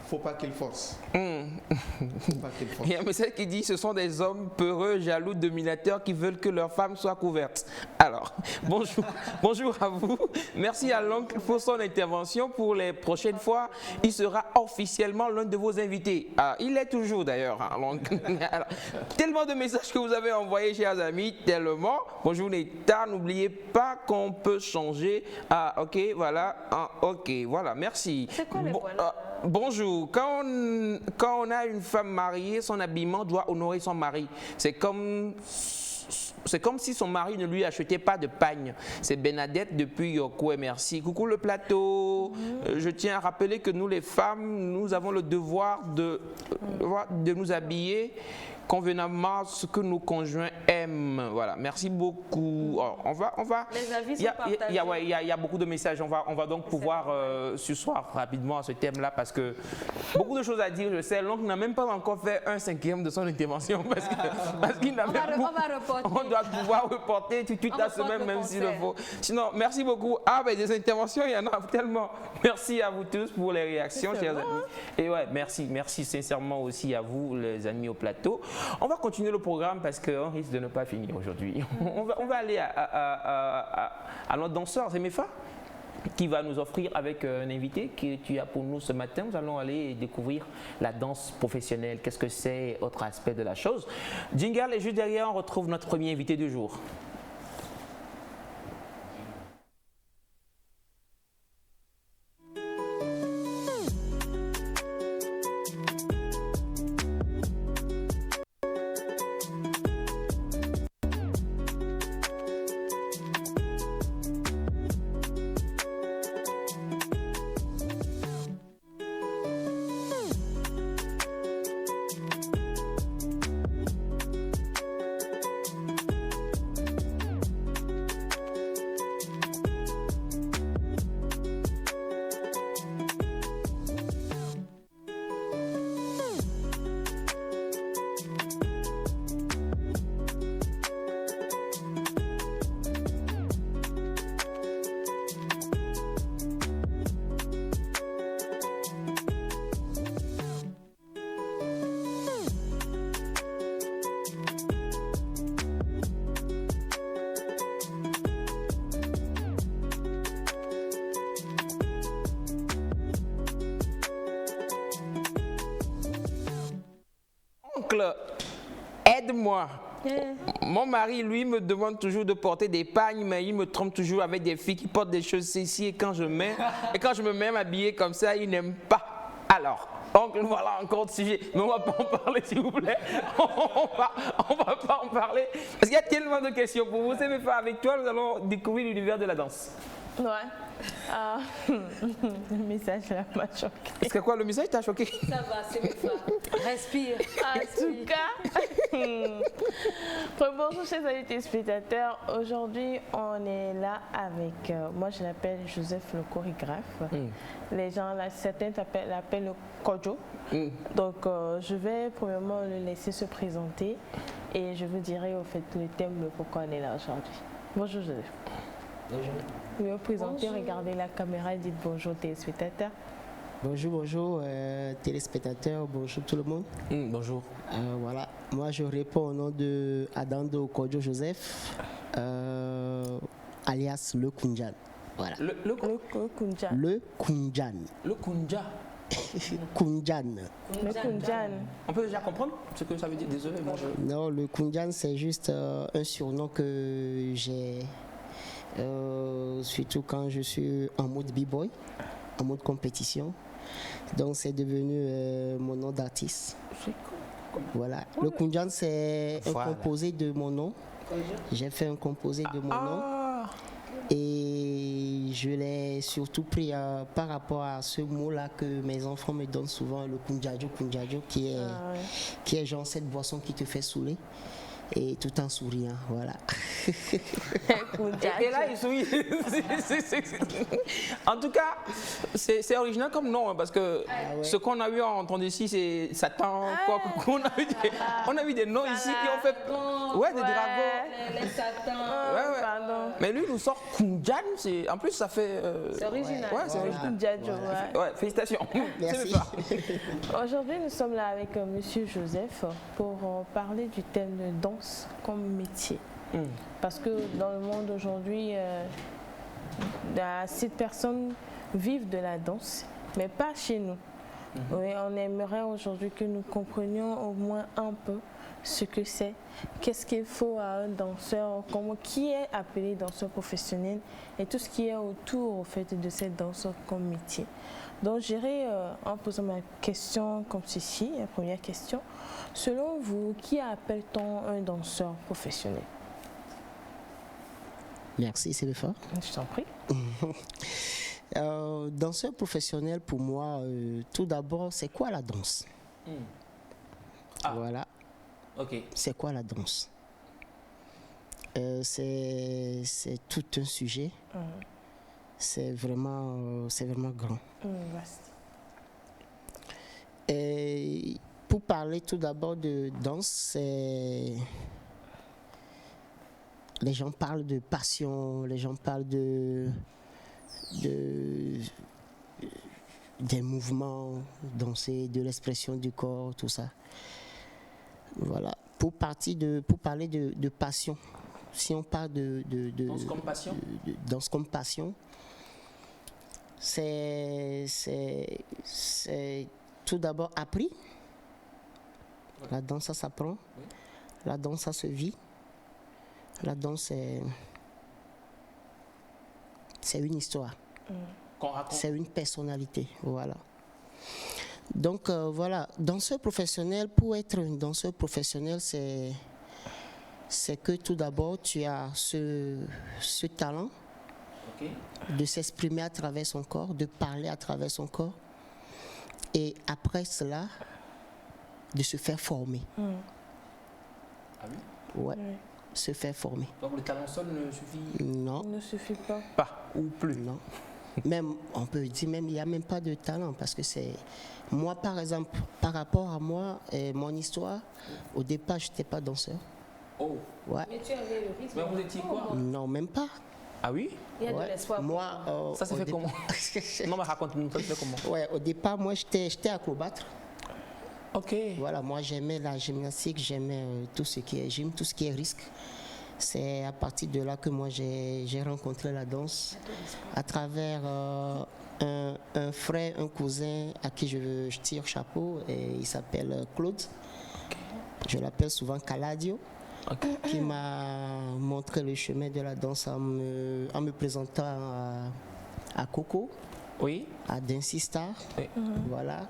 faut pas qu'il force. Faut pas qu'il force. Il y a un message qui dit ce sont des hommes peureux, jaloux, dominateurs qui veulent que leurs femmes soient couvertes. Alors, bonjour, bonjour à vous. Merci à l'oncle pour son intervention. Pour les prochaines fois, il sera officiellement l'un de vos invités. Ah, il est toujours d'ailleurs. Hein, l'oncle. Alors, tellement de messages que vous avez envoyés, chers amis, tellement. Bonjour Neta, n'oubliez pas qu'on peut changer. Ah, ok, voilà. Ah, ok, voilà, merci. C'est quoi les voilà? Bonjour. Quand on a une femme mariée, son habillement doit honorer son mari. C'est comme si son mari ne lui achetait pas de pagne. C'est Bernadette depuis Yokoué, merci. Coucou le plateau. Je tiens à rappeler que nous les femmes, nous avons le devoir de nous habiller convenablement à ce que nos conjoints aiment. Voilà, merci beaucoup. Alors, on va. Les avis Il y a- sont partagés. il y a beaucoup de messages. On va donc pouvoir ce soir rapidement à ce thème-là parce que beaucoup de choses à dire. Je sais, l'oncle n'a même pas encore fait 1/5 de son intervention parce qu'il n'a même On va reporter. On doit pouvoir reporter tout de suite On la reporte semaine, le même s'il le concert. faut. Sinon, merci beaucoup. Ah, ben des interventions, il y en a tellement. Merci à vous tous pour les réactions, chers amis. Et ouais, merci sincèrement aussi à vous, les amis au plateau. On va continuer le programme parce qu'on risque de ne pas finir aujourd'hui. On va aller à notre danseur, c'est Mefa, qui va nous offrir avec un invité que tu as pour nous ce matin. Nous allons aller découvrir la danse professionnelle. Qu'est-ce que c'est, autre aspect de la chose. Jingle, et juste derrière, on retrouve notre premier invité du jour. Oncle, aide-moi. Mon mari, lui, me demande toujours de porter des pagnes, mais il me trompe toujours avec des filles qui portent des choses ici. Et quand je me mets à m'habiller comme ça, il n'aime pas. Alors, donc voilà encore de sujet. Mais on ne va pas en parler, s'il vous plaît. On va pas en parler. Parce qu'il y a tellement de questions pour vous. C'est même pas avec toi, nous allons découvrir l'univers de la danse. Ouais. Le message là m'a choqué. Est-ce que quoi, le message t'a choqué? Ça va, c'est mes femmes. Respire. En tout cas, bonjour chers amis téléspectateurs. Aujourd'hui, on est là avec, moi je l'appelle Joseph le chorégraphe. Les gens, là, certains l'appellent le Kojo. Donc, je vais premièrement le laisser se présenter et je vous dirai au fait le thème, le pourquoi on est là aujourd'hui. Bonjour Joseph. Bonjour. Vous me présenter, regardez la caméra et dites bonjour téléspectateurs. Bonjour téléspectateurs, bonjour tout le monde. Bonjour. Voilà, moi je réponds au nom de Adando Kojo Joseph, alias le Kunjan. Voilà. Le Kunjan. Le Kunjan. Le Kunja. Kunjan. Le Kunjan. On peut déjà comprendre ce que ça veut dire? Désolé, moi je... Non, le Kunjan c'est juste un surnom que j'ai. Surtout quand je suis en mode b-boy, en mode compétition. Donc c'est devenu mon nom d'artiste. Voilà. Le Kunjan c'est un composé de mon nom. J'ai fait un composé de mon nom. Et je l'ai surtout pris par rapport à ce mot-là que mes enfants me donnent souvent, le Kunjajo, qui est genre cette boisson qui te fait saouler. Et tout en souriant, voilà. Et là, il sourit. En tout cas, c'est original comme nom, hein, parce que ce qu'on a eu entendu ici, c'est Satan. On a vu des noms ici qui ont fait. Ouais, des dragons. Les satans. Pardon. Mais lui, il nous sort Kunjan. En plus, ça fait. C'est original. Ouais, c'est original. Ouais, félicitations. Merci. Aujourd'hui, nous sommes là avec Monsieur Joseph pour parler du thème de danse comme métier. Parce que dans le monde aujourd'hui, assez de personnes vivent de la danse, mais pas chez nous. Oui, on aimerait aujourd'hui que nous comprenions au moins un peu ce que c'est, qu'est-ce qu'il faut à un danseur, qui est appelé danseur professionnel et tout ce qui est autour au fait, de cette danse comme métier. Donc j'irai en posant ma question comme ceci, la première question. Selon vous, qui appelle-t-on un danseur professionnel? Merci, c'est le fort. Je t'en prie. Danseur professionnel, pour moi, tout d'abord, c'est quoi la danse? Voilà. Ok. C'est quoi la danse? C'est tout un sujet. C'est vraiment grand. Vaste. Et pour parler tout d'abord de danse, les gens parlent de passion, les gens parlent des mouvements, danser, de l'expression du corps, tout ça. Voilà. Pour parler de passion, si on parle de Danse comme passion. Danse comme passion, c'est tout d'abord appris. La danse, ça s'apprend. La danse, ça se vit. La danse, c'est une histoire. C'est une personnalité. Voilà. Donc, voilà. Danseur professionnel, pour être un danseur professionnel, c'est que tout d'abord, tu as ce talent de s'exprimer à travers son corps, de parler à travers son corps. Et après cela, de se faire former. Ah oui? Ouais, se faire former. Donc le talent seul ne suffit Non. Ne suffit pas. pas, ou plus. Non. Même, on peut dire même, il n'y a même pas de talent parce que c'est... Moi, par exemple, par rapport à moi et mon histoire, au départ, je n'étais pas danseur. Oh. Ouais. Mais tu avais le rythme. Mais vous étiez quoi? Non, même pas. Ah oui? Il y a de Ouais. l'espoir. Moi, Ça s'est fait comment? Non, mais raconte-nous, ça s'est fait comment? Ouais, au départ, moi, j'étais acrobate. Ok. Voilà, moi, j'aimais la gymnastique, j'aimais tout ce qui est gym, tout ce qui est risque. C'est à partir de là que moi, j'ai rencontré la danse à travers un frère, un cousin à qui je tire chapeau, et il s'appelle Claude. Je l'appelle souvent Caladio. qui m'a montré le chemin de la danse en me présentant à Coco, Oui. à Dancy Star. Oui. Voilà,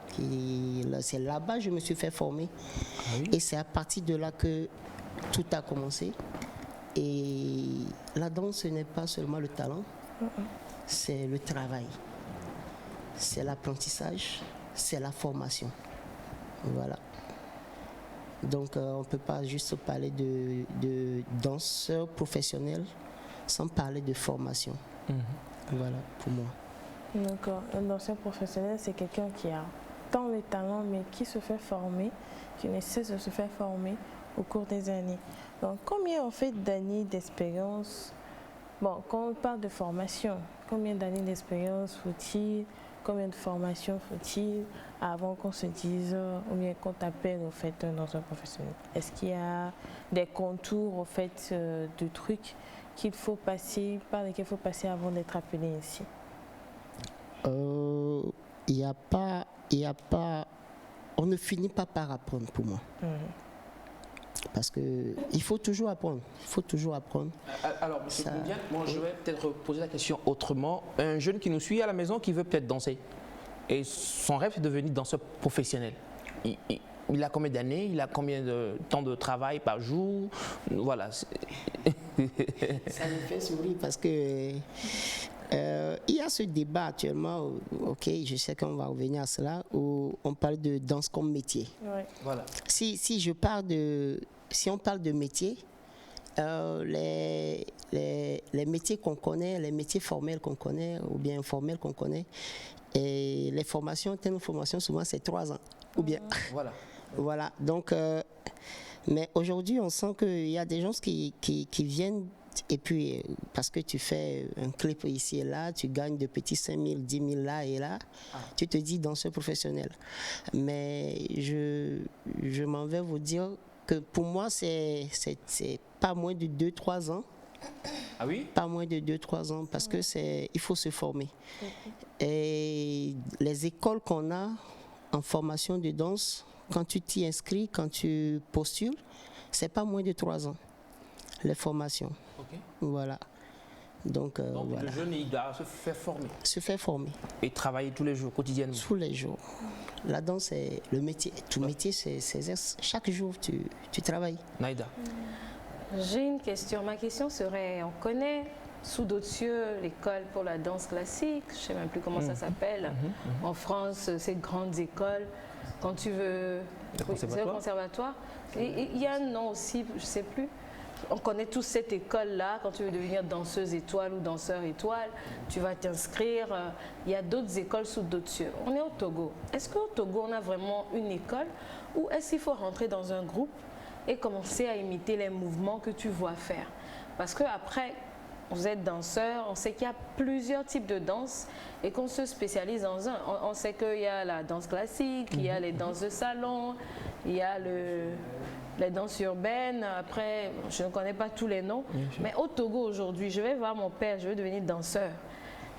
c'est là-bas que je me suis fait former. Ah oui. Et c'est à partir de là que tout a commencé. Et la danse, ce n'est pas seulement le talent, c'est le travail, c'est l'apprentissage, c'est la formation. Voilà. Donc on ne peut pas juste parler de danseur professionnel sans parler de formation. Voilà pour moi. D'accord. Un danseur professionnel, c'est quelqu'un qui a tant de talent, mais qui se fait former, qui ne cesse de se faire former au cours des années. Donc, combien en fait d'années d'expérience, bon, quand on parle de formation, combien d'années d'expérience faut-il, combien de formation faut-il avant qu'on se dise, ou bien qu'on t'appelle au fait un danseur professionnel? Est-ce qu'il y a des contours au fait de trucs qu'il faut passer, par lesquels il faut passer avant d'être appelé ici? Il n'y a pas, on ne finit pas par apprendre pour moi. Parce qu'il faut toujours apprendre. Alors, M. Ça- Koundiak, moi je vais peut-être poser la question autrement. Un jeune qui nous suit à la maison qui veut peut-être danser, et son rêve c'est de devenir danseur professionnel. Il a combien d'années? Il a combien de temps de travail par jour? Voilà. Ça me fait sourire parce que il y a ce débat actuellement, ok, je sais qu'on va revenir à cela, où on parle de danse comme métier. Ouais. Voilà. Si on parle de métier, les métiers qu'on connaît, les métiers formels qu'on connaît ou bien informels qu'on connaît, et les formations, telles formations, souvent c'est 3 ans ou bien. Voilà. Voilà, donc, mais aujourd'hui on sent qu'il y a des gens qui viennent, et puis parce que tu fais un clip ici et là, tu gagnes de petits 5 000, 10 000 là et là, tu te dis danseur professionnel. Mais je m'en vais vous dire que pour moi c'est pas moins de 2-3 ans. Ah oui? Pas moins de 2-3 ans parce que il faut se former. Et les écoles qu'on a en formation de danse, quand tu t'y inscris, quand tu postules, c'est pas moins de 3 ans, les formations. Ok. Voilà. Donc, Donc voilà. le jeune, il doit se faire former Se faire former et travailler tous les jours, quotidiennement. tous les jours. La danse, c'est le métier. Tout métier, c'est chaque jour, tu travailles. Naïda. J'ai une question. Ma question serait, on connaît sous d'autres cieux l'école pour la danse classique, je ne sais même plus comment ça s'appelle. En France, ces grandes écoles, quand tu veux... c'est le conservatoire. Il y a un nom aussi, je ne sais plus. On connaît tous cette école-là. Quand tu veux devenir danseuse étoile ou danseur étoile, tu vas t'inscrire. Il y a d'autres écoles sous d'autres cieux. On est au Togo. Est-ce qu'au Togo, on a vraiment une école ou est-ce qu'il faut rentrer dans un groupe et commencer à imiter les mouvements que tu vois faire? Parce qu'après, vous êtes danseur, on sait qu'il y a plusieurs types de danse et qu'on se spécialise dans un. On sait qu'il y a la danse classique, il y a les danses de salon, il y a les danses urbaines. Après, je ne connais pas tous les noms. Mais au Togo aujourd'hui, je vais voir mon père, je veux devenir danseur.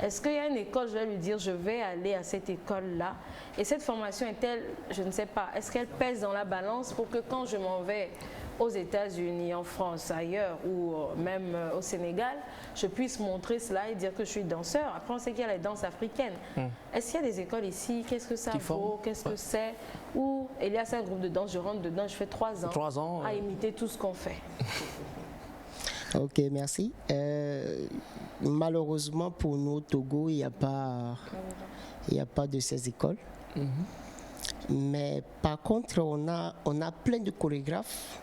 Est-ce qu'il y a une école, je vais lui dire, je vais aller à cette école-là? Et cette formation est-elle, je ne sais pas, est-ce qu'elle pèse dans la balance pour que quand je m'en vais aux États-Unis, en France, ailleurs ou même au Sénégal, je puisse montrer cela et dire que je suis danseur? Après, on sait qu'il y a les danses africaines. Est-ce qu'il y a des écoles ici? Qu'est-ce que ça vaut? Qu'est-ce que c'est? Ou il y a un groupe de danse, je rentre dedans, je fais 3 ans à imiter tout ce qu'on fait. Ok, merci. Malheureusement pour nous au Togo, il n'y a pas de ces écoles. Mais par contre, on a plein de chorégraphes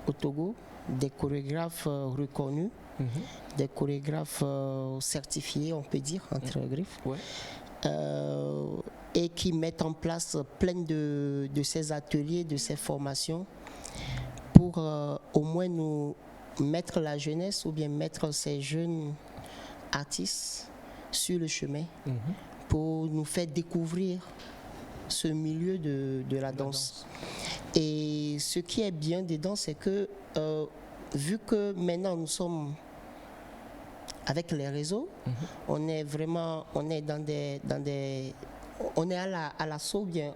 au Togo, des chorégraphes reconnus, des chorégraphes certifiés, on peut dire, entre griffes, et qui mettent en place plein de ces ateliers, de ces formations pour au moins nous mettre la jeunesse ou bien mettre ces jeunes artistes sur le chemin pour nous faire découvrir ce milieu de la danse. Et ce qui est bien dedans, c'est que vu que maintenant nous sommes avec les réseaux, on est vraiment, on est on est à l'assaut bien,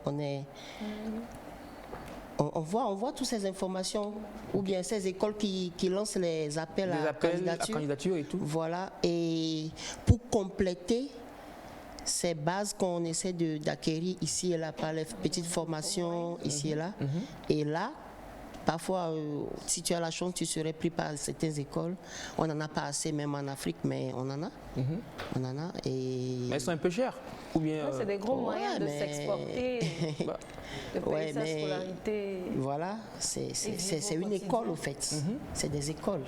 on on voit toutes ces informations, ou bien ces écoles qui lancent les appels à candidature et tout. Voilà, et pour compléter ces bases qu'on essaie d'acquérir ici et là par les petites formations ici et là. Et là, parfois, si tu as la chance, tu serais pris par certaines écoles. On n'en a pas assez, même en Afrique, mais on en a. On en a. Et... Mais elles sont un peu chères. Ou bien, c'est des gros moyens de s'exporter, de payer sa scolarité. Voilà, c'est une école, au fait. C'est des écoles.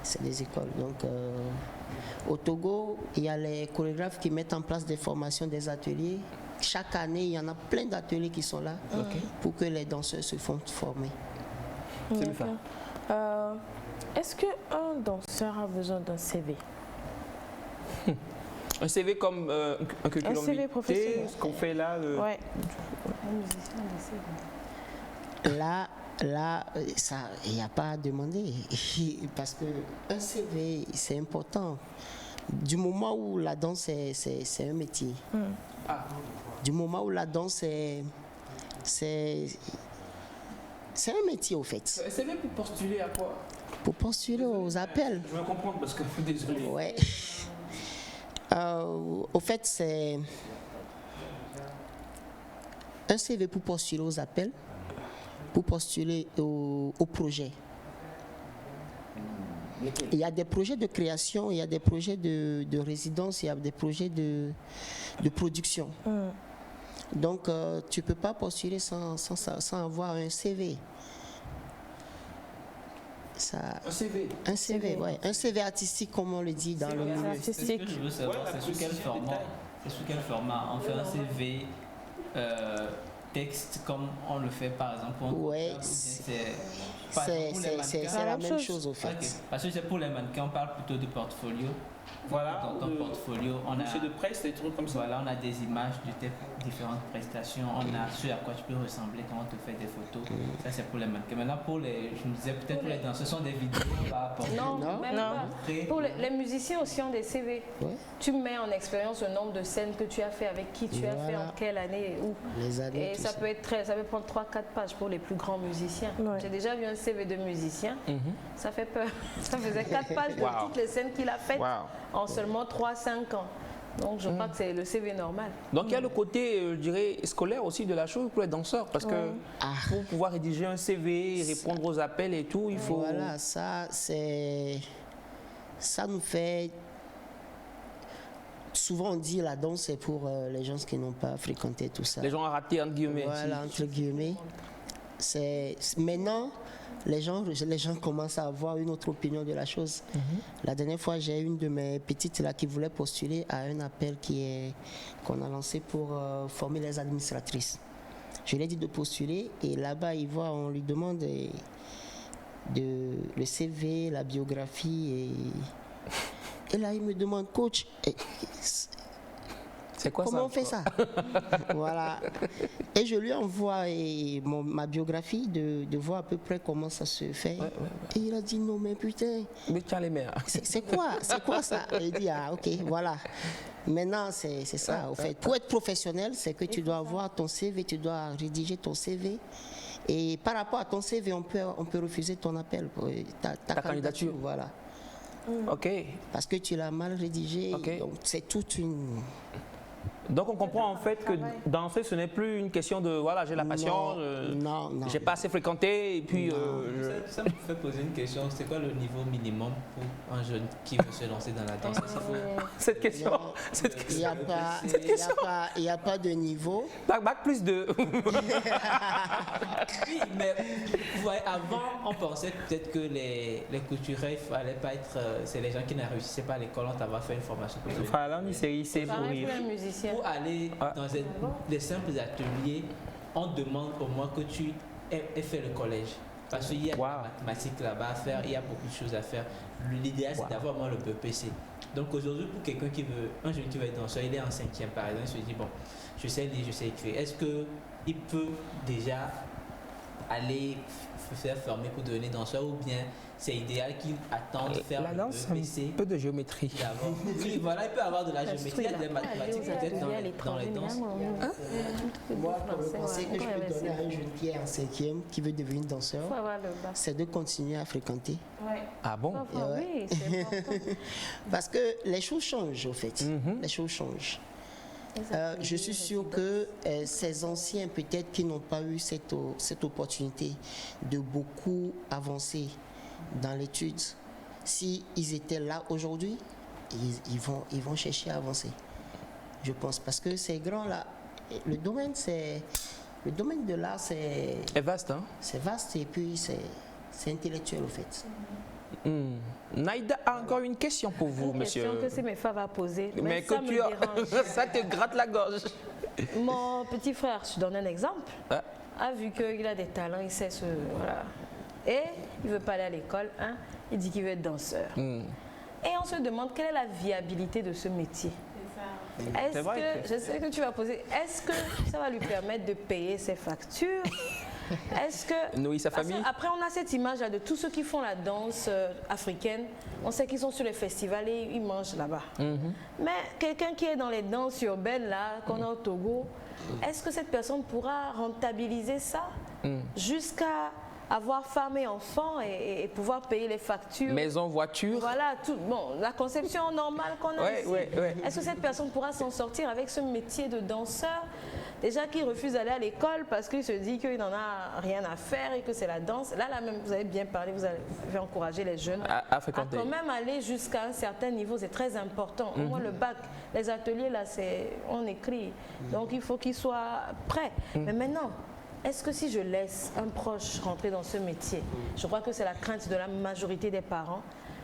C'est des écoles. Donc, au Togo, il y a les chorégraphes qui mettent en place des formations, des ateliers. Chaque année, il y en a plein d'ateliers qui sont là pour que les danseurs se font former. Est-ce qu'un danseur a besoin d'un CV? Un CV comme un curriculum un CV professionnel. Ce qu'on fait là. Ouais. Là, ça, il n'y a pas à demander. Parce qu'un CV, c'est important. Du moment où la danse, c'est un métier. Du moment où la danse, c'est un métier, au fait. Un CV pour postuler à quoi? Pour postuler aux appels. Je veux comprendre parce que désolé. Ouais. Au fait, c'est un CV pour postuler aux appels, pour postuler au projet. Il y a des projets de création, il y a des projets de résidence, il y a des projets de production. Donc, tu ne peux pas postuler sans avoir un CV. Un CV. Un CV, ouais. Un CV artistique, comme on le dit dans le milieu. C'est ce que je veux savoir, c'est sous quel format. C'est sous quel format on fait un CV texte comme on le fait par exemple pour ouais, c'est la même chose au fait. Okay. Parce que c'est pour les mannequins, on parle plutôt de portfolio. Voilà, dans ton portfolio, on a de presse, des trucs comme ça. Voilà, on a des images de tes différentes prestations, on a ce à quoi tu peux ressembler quand on te fait des photos. Ça c'est pour les mannequins. Maintenant pour les, je me disais peut-être pour les danseurs, ce sont des vidéos on va apporter. Non. Pour les musiciens aussi ont des CV. Ouais. Tu mets en expérience le nombre de scènes que tu as fait, avec qui tu as fait, en quelle année, où. Les années, et ça peut être ça peut prendre 3-4 pages pour les plus grands musiciens. Ouais. J'ai déjà vu un CV de musicien, ça fait peur. Ça faisait 4 pages de toutes les scènes qu'il a faites en seulement 3-5 ans. Donc je crois que c'est le CV normal. Donc il y a le côté, je dirais, scolaire aussi de la chose pour les danseurs. Parce que pour pouvoir rédiger un CV, répondre aux appels et tout, il faut... Voilà, ça nous fait... Souvent on dit la danse c'est pour les gens qui n'ont pas fréquenté tout ça. Les gens ratés entre guillemets. Voilà, entre guillemets. Maintenant, les gens commencent à avoir une autre opinion de la chose. La dernière fois, j'ai une de mes petites là qui voulait postuler à un appel qu'on a lancé pour former les administratrices. Je lui ai dit de postuler et là-bas, on lui demande le CV, la biographie et là, il me demande, coach, c'est quoi comment on fait ça? Voilà. Et je lui envoie ma biographie de voir à peu près comment ça se fait. Et il a dit non mais putain. Mais tu as les mères. C'est quoi ça? Et il dit ah ok voilà. Maintenant c'est ça. En fait, pour être professionnel, c'est que tu dois avoir ton CV, tu dois rédiger ton CV. Et par rapport à ton CV, on peut refuser ton appel, ta candidature. Voilà. Ok. Parce que tu l'as mal rédigé. Donc c'est toute une... Donc on comprend en fait que danser ce n'est plus une question de voilà j'ai la passion, j'ai pas assez fréquenté et puis ça me fait poser une question, c'est quoi le niveau minimum pour un jeune qui veut se lancer dans la danse? Cette question, il n'y a pas de niveau. Bac plus 2. Oui, mais vous voyez, avant on pensait peut-être que les couturiers fallait pas être, c'est les gens qui ne réussissaient pas à l'école, on t'avait fait une formation pour musicien. Pour aller dans des simples ateliers, on demande au moins que tu aies fait le collège. Parce qu'il y a des mathématiques là-bas à faire, il y a beaucoup de choses à faire. L'idéal, c'est d'avoir moins le BPC. Donc aujourd'hui, pour quelqu'un qui veut, un jeune qui veut être danseur, il est en 5e par exemple, il se dit, bon, je sais lire, je sais écrire. Est-ce qu'il peut déjà aller se faire former pour devenir danseur ou bien c'est idéal qu'ils attendent faire La danse, le BEPC un peu de géométrie. d'abord. Oui, voilà, il peut y avoir de la géométrie, il y a des mathématiques peut-être dans les danses. Moi, le conseil que je peux donner à un jeune qui est en 5e, qui veut devenir danseur, c'est de continuer à fréquenter. Ah bon? Oui, c'est important. Parce que les choses changent, au fait. Les choses changent. Je suis sûre que ces anciens, peut-être, qui n'ont pas eu cette opportunité de beaucoup avancer dans l'étude, s'ils étaient là aujourd'hui, ils vont chercher à avancer. Je pense, parce que ces grands-là, le domaine de l'art, c'est vaste, hein? C'est vaste et puis c'est intellectuel, au fait. Naïda a encore une question pour vous, monsieur. Une question que Semefa va poser, mais ça que me tu as... dérange. Ça te gratte la gorge. Mon petit frère, je donne un exemple, a vu qu'il a des talents, il sait voilà. Et il ne veut pas aller à l'école, hein, il dit qu'il veut être danseur. Et on se demande quelle est la viabilité de ce métier. Est-ce que, je sais que tu vas poser, est-ce que ça va lui permettre de payer ses factures? Est-ce que nourrir sa famille? Après, on a cette image là de tous ceux qui font la danse africaine. On sait qu'ils sont sur les festivals et ils mangent là-bas. Mais quelqu'un qui est dans les danses urbaines là, qu'on a au Togo, est-ce que cette personne pourra rentabiliser ça jusqu'à avoir femme et enfant et pouvoir payer les factures? Maison, voiture. Voilà, tout. Bon, la conception normale qu'on a ici. Est-ce que cette personne pourra s'en sortir avec ce métier de danseur? Déjà qu'il refuse d'aller à l'école parce qu'il se dit qu'il n'en a rien à faire et que c'est la danse. Là même, vous avez bien parlé, vous avez encouragé les jeunes à fréquenter. À quand même aller jusqu'à un certain niveau, c'est très important. Au moins le bac, les ateliers, là, on écrit. Donc il faut qu'ils soient prêts. Mais maintenant, est-ce que si je laisse un proche rentrer dans ce métier, je crois que c'est la crainte de la majorité des parents,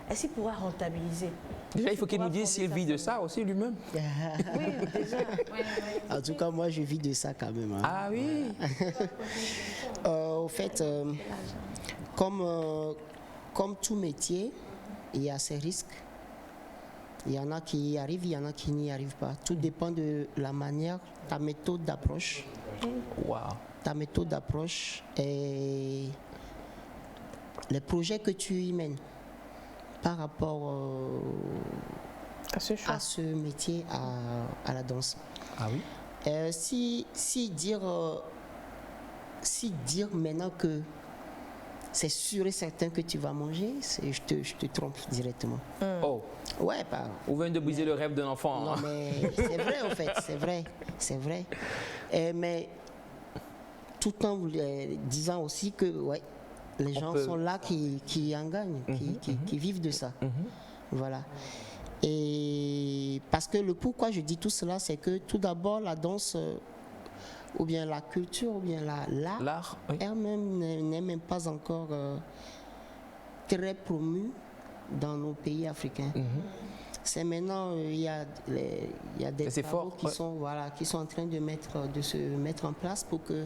est-ce qu'il pourra rentabiliser? Déjà, il faut qu'il nous dise s'il vit de ça aussi lui-même. Oui, déjà. En tout cas, moi, je vis de ça quand même. Hein. Ah oui. Au fait, comme tout métier, il y a ses risques. Il y en a qui y arrivent, il y en a qui n'y arrivent pas. Tout dépend de la manière, ta méthode d'approche. Wow. Ta méthode d'approche et les projets que tu y mènes par rapport à ce métier, à la danse. Ah oui. Si dire maintenant que c'est sûr et certain que tu vas manger, je te trompe directement. Oh. Ouais, pas. On vient de briser le rêve d'un enfant. Non, mais c'est vrai en fait, c'est vrai. Mais tout en disant aussi que ouais, les gens sont là qui en gagnent, qui vivent de ça. Voilà. Et parce que le pourquoi je dis tout cela, c'est que tout d'abord, la danse, ou bien la culture, ou bien l'art, elle-même n'est même pas encore très promue dans nos pays africains. C'est maintenant, il y a des travaux qui sont en train de se mettre en place pour que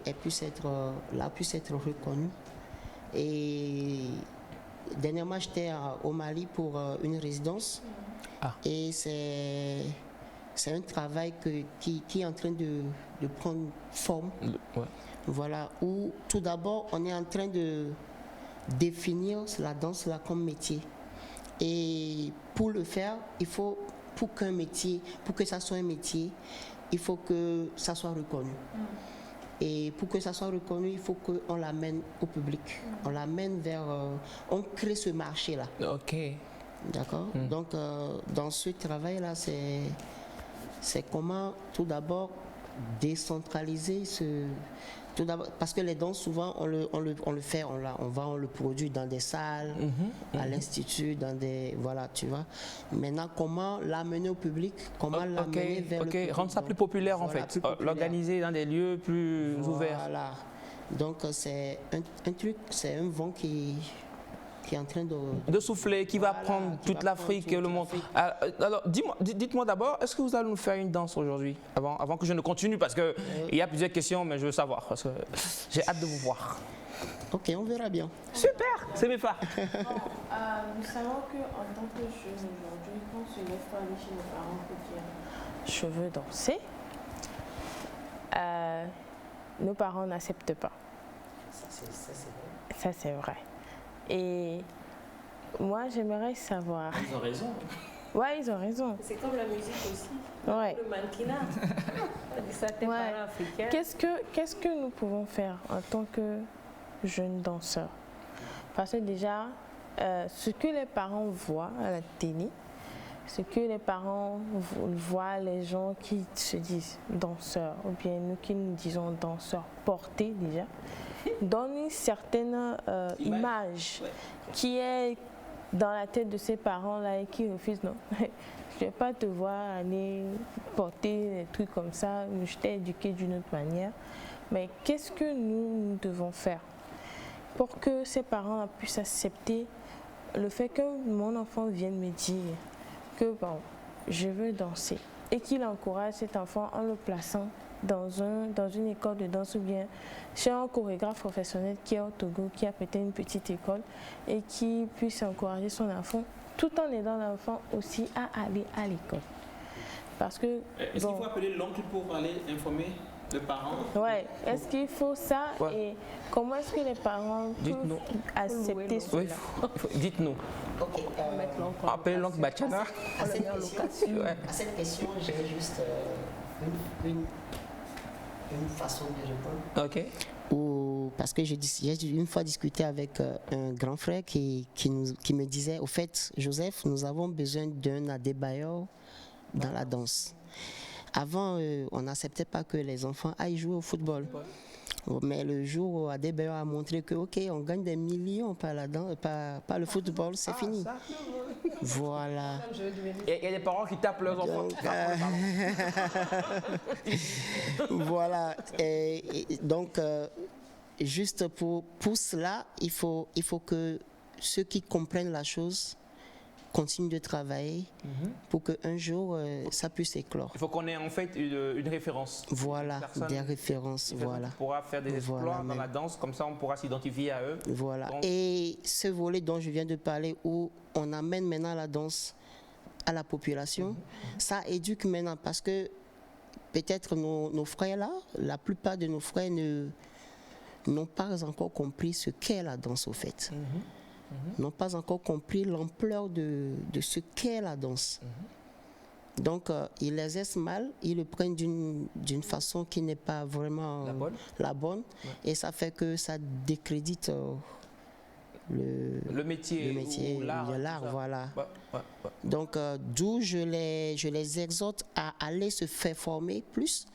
elle puisse être reconnue. Et dernièrement, j'étais au Mali pour une résidence. Et c'est un travail qui est en train de prendre forme. Voilà, où tout d'abord, on est en train de définir la danse là comme métier. Et pour le faire, il faut, pour que ça soit un métier, il faut que ça soit reconnu. Et pour que ça soit reconnu, il faut qu'on l'amène au public. On l'amène on crée ce marché-là. Ok. D'accord. Donc, dans ce travail-là, c'est comment, tout d'abord, décentraliser tout d'abord, parce que les danses, souvent, on le fait, on le produit dans des salles, à l'institut, voilà, tu vois. Maintenant, comment l'amener au public, comment l'amener vers le public. Rendre ça plus populaire, voilà, en fait. L'organiser dans des lieux plus ouverts. Voilà. Donc, c'est un truc, c'est un vent qui est en train de souffler, qui va prendre toute l'Afrique et le monde. Alors, dites-moi d'abord, est-ce que vous allez nous faire une danse aujourd'hui, avant que je ne continue, parce qu'il y a plusieurs questions, mais je veux savoir, parce que j'ai hâte de vous voir. Ok, on verra bien. Super, c'est mes pas. Nous savons qu'en tant que jeune aujourd'hui, quand on se lève pas aller chez nos parents pour dire je veux danser, nos parents n'acceptent pas. Ça, c'est vrai. Et moi, j'aimerais savoir... Ils ont raison. Ouais, ils ont raison. C'est comme la musique aussi. Ouais. Le mannequinat. Certains Ouais. parents africains. Qu'est-ce que nous pouvons faire en tant que jeunes danseurs? Parce que déjà, ce que les parents voient à la télé, ce que les parents voient, les gens qui se disent danseurs, ou bien nous qui nous disons danseurs portés déjà, donne une certaine image qui est dans la tête de ces parents-là et qui refusent, non, je ne vais pas te voir aller porter des trucs comme ça, je t'ai éduqué d'une autre manière. Mais qu'est-ce que nous devons faire pour que ces parents puissent accepter le fait que mon enfant vienne me dire que bon, je veux danser et qu'il encourage cet enfant en le plaçant dans une école de danse ou bien chez un chorégraphe professionnel qui est au Togo, qui a peut-être une petite école et qui puisse encourager son enfant tout en aidant l'enfant aussi à aller à l'école. Parce que... Est-ce qu'il faut appeler l'oncle pour aller informer le parent? Ouais, est-ce qu'il faut ça et comment est-ce que les parents peuvent accepter cela? Dites-nous. Ok. Appelez l'oncle Bachana. À cette question, j'ai juste une façon de répondre. Ok. Parce que j'ai une fois discuté avec un grand frère qui me disait, au fait, Joseph, nous avons besoin d'un Adebayor dans la danse. Avant, on n'acceptait pas que les enfants aillent jouer au football. Mais le jour où Adebayor a montré que, ok, on gagne des millions par le football, c'est fini. Voilà. Il y a des parents qui tapent leurs enfants. Voilà. Donc, juste pour cela, il faut que ceux qui comprennent la chose continuent de travailler pour qu'un jour, ça puisse éclore. Il faut qu'on ait en fait une référence. Voilà, des références. Voilà. On pourra faire des exploits dans la danse, comme ça on pourra s'identifier à eux. Voilà. Donc, et ce volet dont je viens de parler, où on amène maintenant la danse à la population, ça éduque maintenant parce que peut-être nos frères là, la plupart de nos frères n'ont pas encore compris ce qu'est la danse au fait. N'ont pas encore compris l'ampleur de ce qu'est la danse. Donc, ils l'exercent mal, ils le prennent d'une façon qui n'est pas vraiment la bonne. Ouais. Et ça fait que ça décrédite le métier ou l'art, voilà. Ouais. Donc, d'où je les exhorte à aller se faire former plus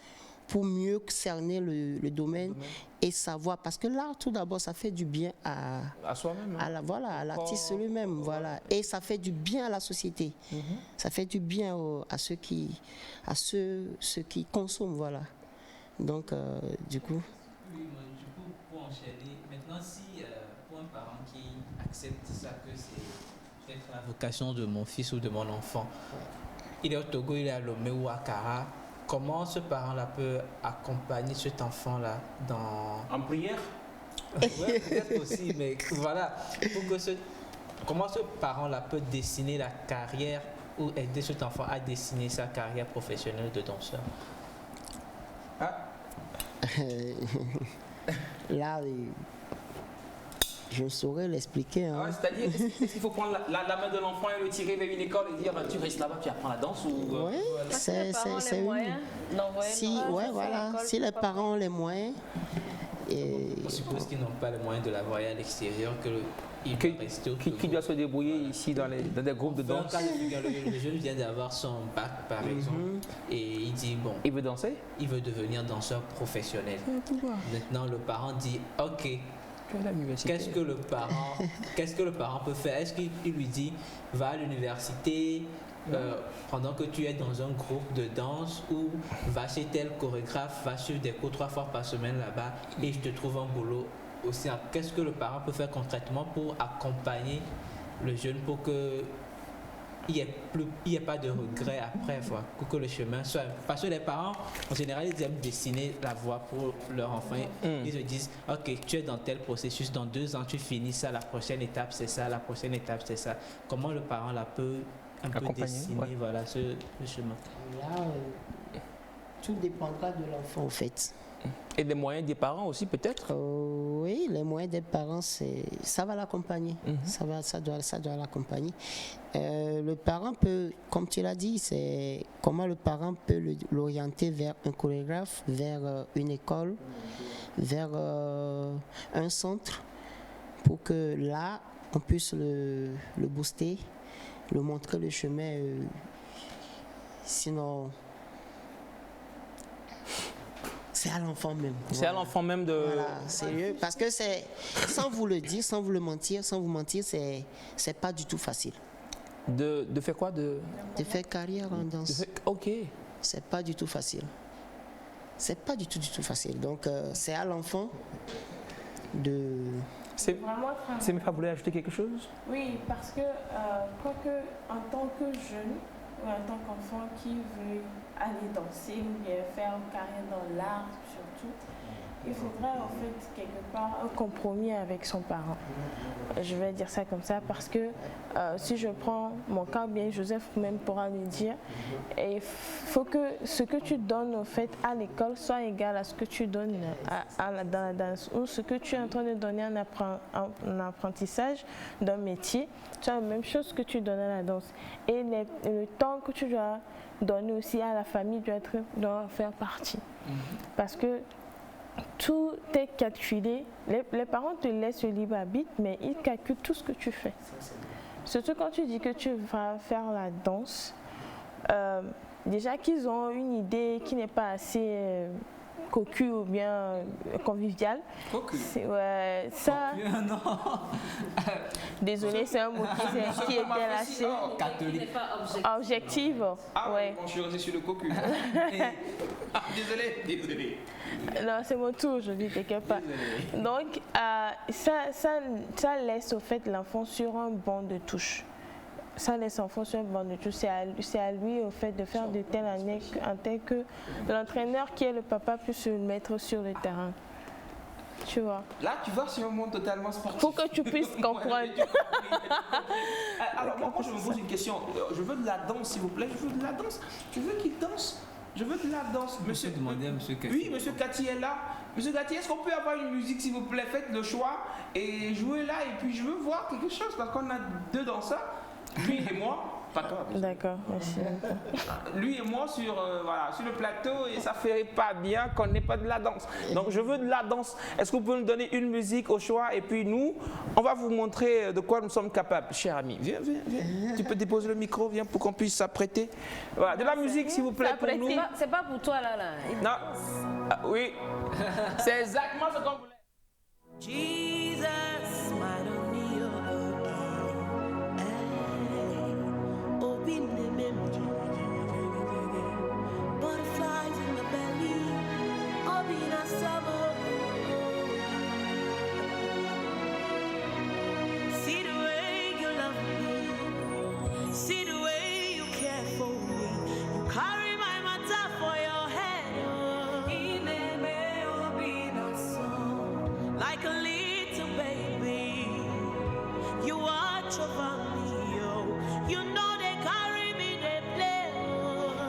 pour mieux cerner le domaine et savoir, parce que l'art tout d'abord ça fait du bien à soi-même, à l'artiste lui-même, voilà, et ça fait du bien à la société, ça fait du bien à ceux qui consomment, voilà. Donc du coup pour enchaîner, maintenant si pour un parent qui accepte ça que c'est la vocation de mon fils ou de mon enfant, il est au Togo, il est à Lomé ou à Kara, comment ce parent-là peut accompagner cet enfant-là en prière? Oui, peut-être aussi, mais voilà. Comment ce parent-là peut dessiner la carrière ou aider cet enfant à dessiner sa carrière professionnelle de danseur? Là, je ne saurais l'expliquer. Hein. C'est-à-dire, est-ce qu'il faut prendre la main de l'enfant et le tirer vers une école et dire tu restes là-bas, tu apprends la danse ou... Oui, c'est si les parents ont les moyens. On suppose qu'ils n'ont pas les moyens de la voir à l'extérieur, qui doit se débrouiller ici dans des groupes de danse. Le jeune vient d'avoir son bac par exemple et il dit bon, il veut danser, il veut devenir danseur professionnel. Maintenant le parent dit ok, qu'est-ce que le parent peut faire? Est-ce qu'il lui dit va à l'université pendant que tu es dans un groupe de danse, ou va chez tel chorégraphe, va suivre des cours 3 fois par semaine là-bas et je te trouve un boulot aussi? Qu'est-ce que le parent peut faire concrètement pour accompagner le jeune pour que il n'y ait pas de regret après, pour que le chemin soit... Parce que les parents, en général, ils aiment dessiner la voie pour leur enfant. Ils se disent, ok, tu es dans tel processus, dans 2 ans, tu finis ça, la prochaine étape, c'est ça, la prochaine étape, c'est ça. Comment le parent là, peut un peu dessiner voilà, ce chemin? Là, tout dépendra de l'enfant, en fait. Et les moyens des parents aussi peut-être? Oui, les moyens des parents, ça va l'accompagner. Ça doit l'accompagner. Le parent peut, comme tu l'as dit, c'est comment le parent peut l'orienter vers un chorégraphe, vers une école, vers un centre, pour que là, on puisse le booster, le montrer le chemin. Sinon, c'est à l'enfant même. C'est à l'enfant même de... Voilà, sérieux. Parce que c'est, sans vous le dire, sans vous mentir, c'est pas du tout facile. De faire quoi? De faire carrière en danse. Ok. C'est pas du tout facile. C'est pas du tout facile. Donc, c'est à l'enfant de... C'est Mefa voulait ajouter quelque chose? Oui, parce que, quoique, en tant que jeune, ou en tant qu'enfant qui veut aller danser ou bien faire une carrière dans l'art surtout, il faudrait en fait quelque part un compromis avec son parent. Je vais dire ça comme ça parce que si je prends mon cas, bien Joseph même pourra le dire, il faut que ce que tu donnes en fait à l'école soit égal à ce que tu donnes dans la danse, ou ce que tu es en train de donner en apprentissage d'un métier, tu as la même chose que tu donnes à la danse. Et le temps que tu dois donner aussi à la famille doit faire partie. Parce que tout est calculé. Les parents te laissent le libre arbitre, mais ils calculent tout ce que tu fais. Surtout quand tu dis que tu vas faire la danse, déjà qu'ils ont une idée qui n'est pas assez cocu ou bien conviviale. Cocu. Ouais, ça. Cocu, non. Désolé, c'est un mot qui était lâché. Catholique. Objectif. Ah ouais. Bon, je suis resté sur le cocu. Désolé. Non, c'est mon tour, je dis quelque part. Donc, ça laisse au fait l'enfant sur un banc de touche. Ça laisse l'enfant sur un banc de touche. C'est à lui au fait de faire de telle année en tel que l'entraîneur qui est le papa puisse se mettre sur le terrain. Tu vois. Là, tu vas sur un monde totalement sportif. Pour que tu puisses comprendre. Alors, moi, je me pose une question. Je veux de la danse, s'il vous plaît. Je veux de la danse. Tu veux qu'il danse? Je veux de la danse. Monsieur, demandez à Monsieur Cathy. Oui, Monsieur Cathy est là. Monsieur Cathy, est-ce qu'on peut avoir une musique, s'il vous plaît? Faites le choix et jouez là. Et puis, je veux voir quelque chose parce qu'on a deux danseurs. Lui et moi. Pas toi. D'accord, merci. Lui et moi sur le plateau et ça ferait pas bien qu'on n'ait pas de la danse. Donc je veux de la danse. Est-ce que vous pouvez nous donner une musique au choix et puis nous, on va vous montrer de quoi nous sommes capables. Cher ami, viens. Tu peux déposer le micro, viens pour qu'on puisse s'apprêter. Voilà, de la musique s'il vous plaît pour nous. C'est pas pour toi là. Non. Ah, oui. C'est exactement ce qu'on voulait. Jesus, smile on me, open the memory. Butterflies in the belly, open a summer. See the way you love me, see the way you care for me. You carry my matter for your head. Like a little baby, you watch over me, oh. You know they carry me, they play, oh.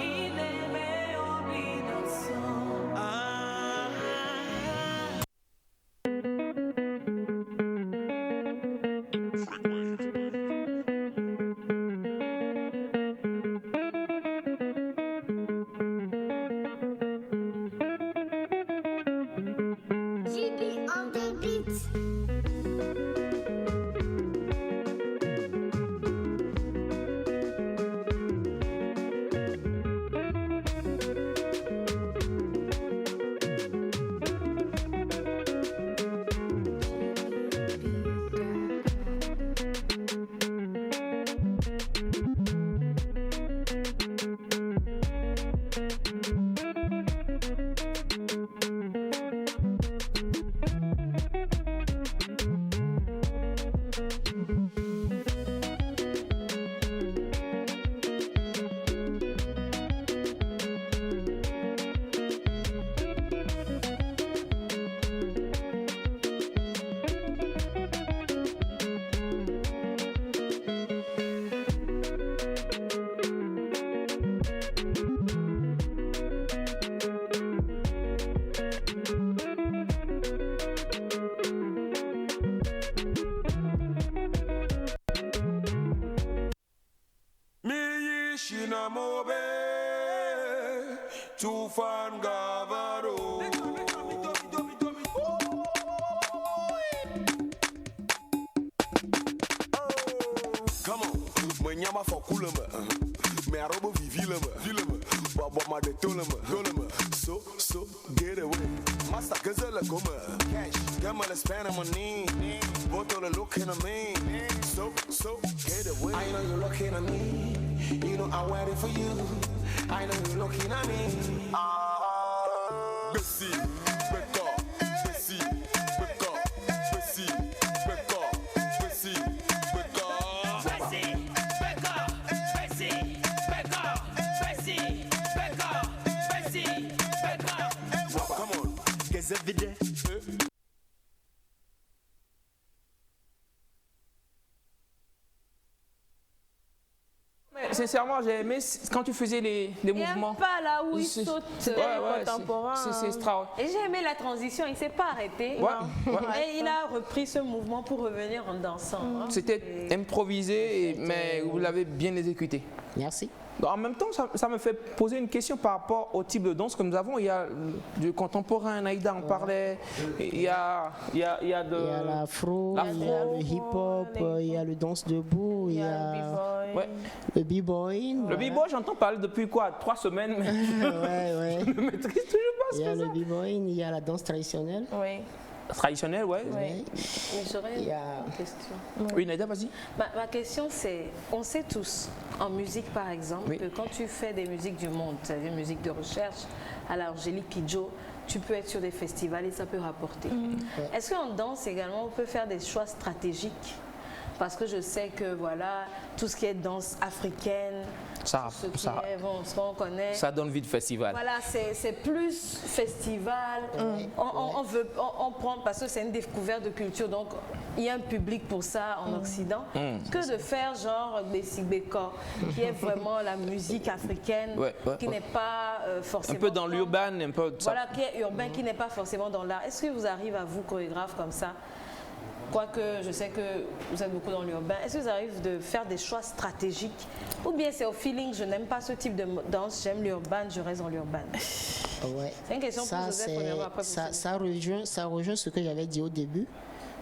Krishna Mobe, Tufan Gavaro. Come on, Manyama for Kulama, Marobo Vilama, Baba de Tolama, so, get away. Master Gazella Goma, cash, Gamma span on my knee, Bottle looking at me, so, get away. I know you're looking at me, you know I'm waiting for you, I know you're looking at me. Bessie, back up, Bessie, back up, Bessie, back up, Bessie, back up. Bessie, back up, Bessie, back up, Bessie, back up, Bessie, back up. Come on, get the video. Sincèrement, j'ai aimé quand tu faisais les mouvements. pas là où il saute contemporain. C'est extra. Et j'ai aimé la transition, il ne s'est pas arrêté. Et il a repris ce mouvement pour revenir en dansant. C'était improvisé, mais vous l'avez bien exécuté. Merci. En même temps, ça me fait poser une question par rapport au type de danse que nous avons. Il y a du contemporain, Naïda en parlait, il y a l'afro, il y a le hip-hop, il y a le danse debout, il y a le b-boy. Le b-boy, j'entends parler depuis quoi, 3 semaines, mais je ne maîtrise toujours pas ce que c'est. Il y a le b-boy, il y a la danse traditionnelle. Oui. Traditionnelle, oui. Mais j'aurais une question. Oui, Naïda, vas-y. Ma question, c'est, on sait tous, en musique par exemple, que quand tu fais des musiques du monde, c'est-à-dire musique de recherche, à l'Angélique Kidjo, tu peux être sur des festivals et ça peut rapporter. Est-ce qu'en danse également, on peut faire des choix stratégiques? Parce que je sais que voilà, tout ce qui est danse africaine, on connaît. Ça donne vie de festival. Voilà, c'est plus festival. On prend, parce que c'est une découverte de culture, donc il y a un public pour ça en Occident. Que de faire genre des Sigbeko, qui est vraiment la musique africaine, qui n'est pas forcément... Un peu dans l'urbain, un peu... Voilà, qui est urbain, qui n'est pas forcément dans l'art. Est-ce que vous arrivez à vous, chorégraphe comme ça? Quoique je sais que vous êtes beaucoup dans l'urbain, est-ce que vous arrivez de faire des choix stratégiques? Ou bien c'est au feeling, je n'aime pas ce type de danse, j'aime l'urbain, je reste dans l'urbain? C'est une question pour Joseph, après ça rejoint ce que j'avais dit au début,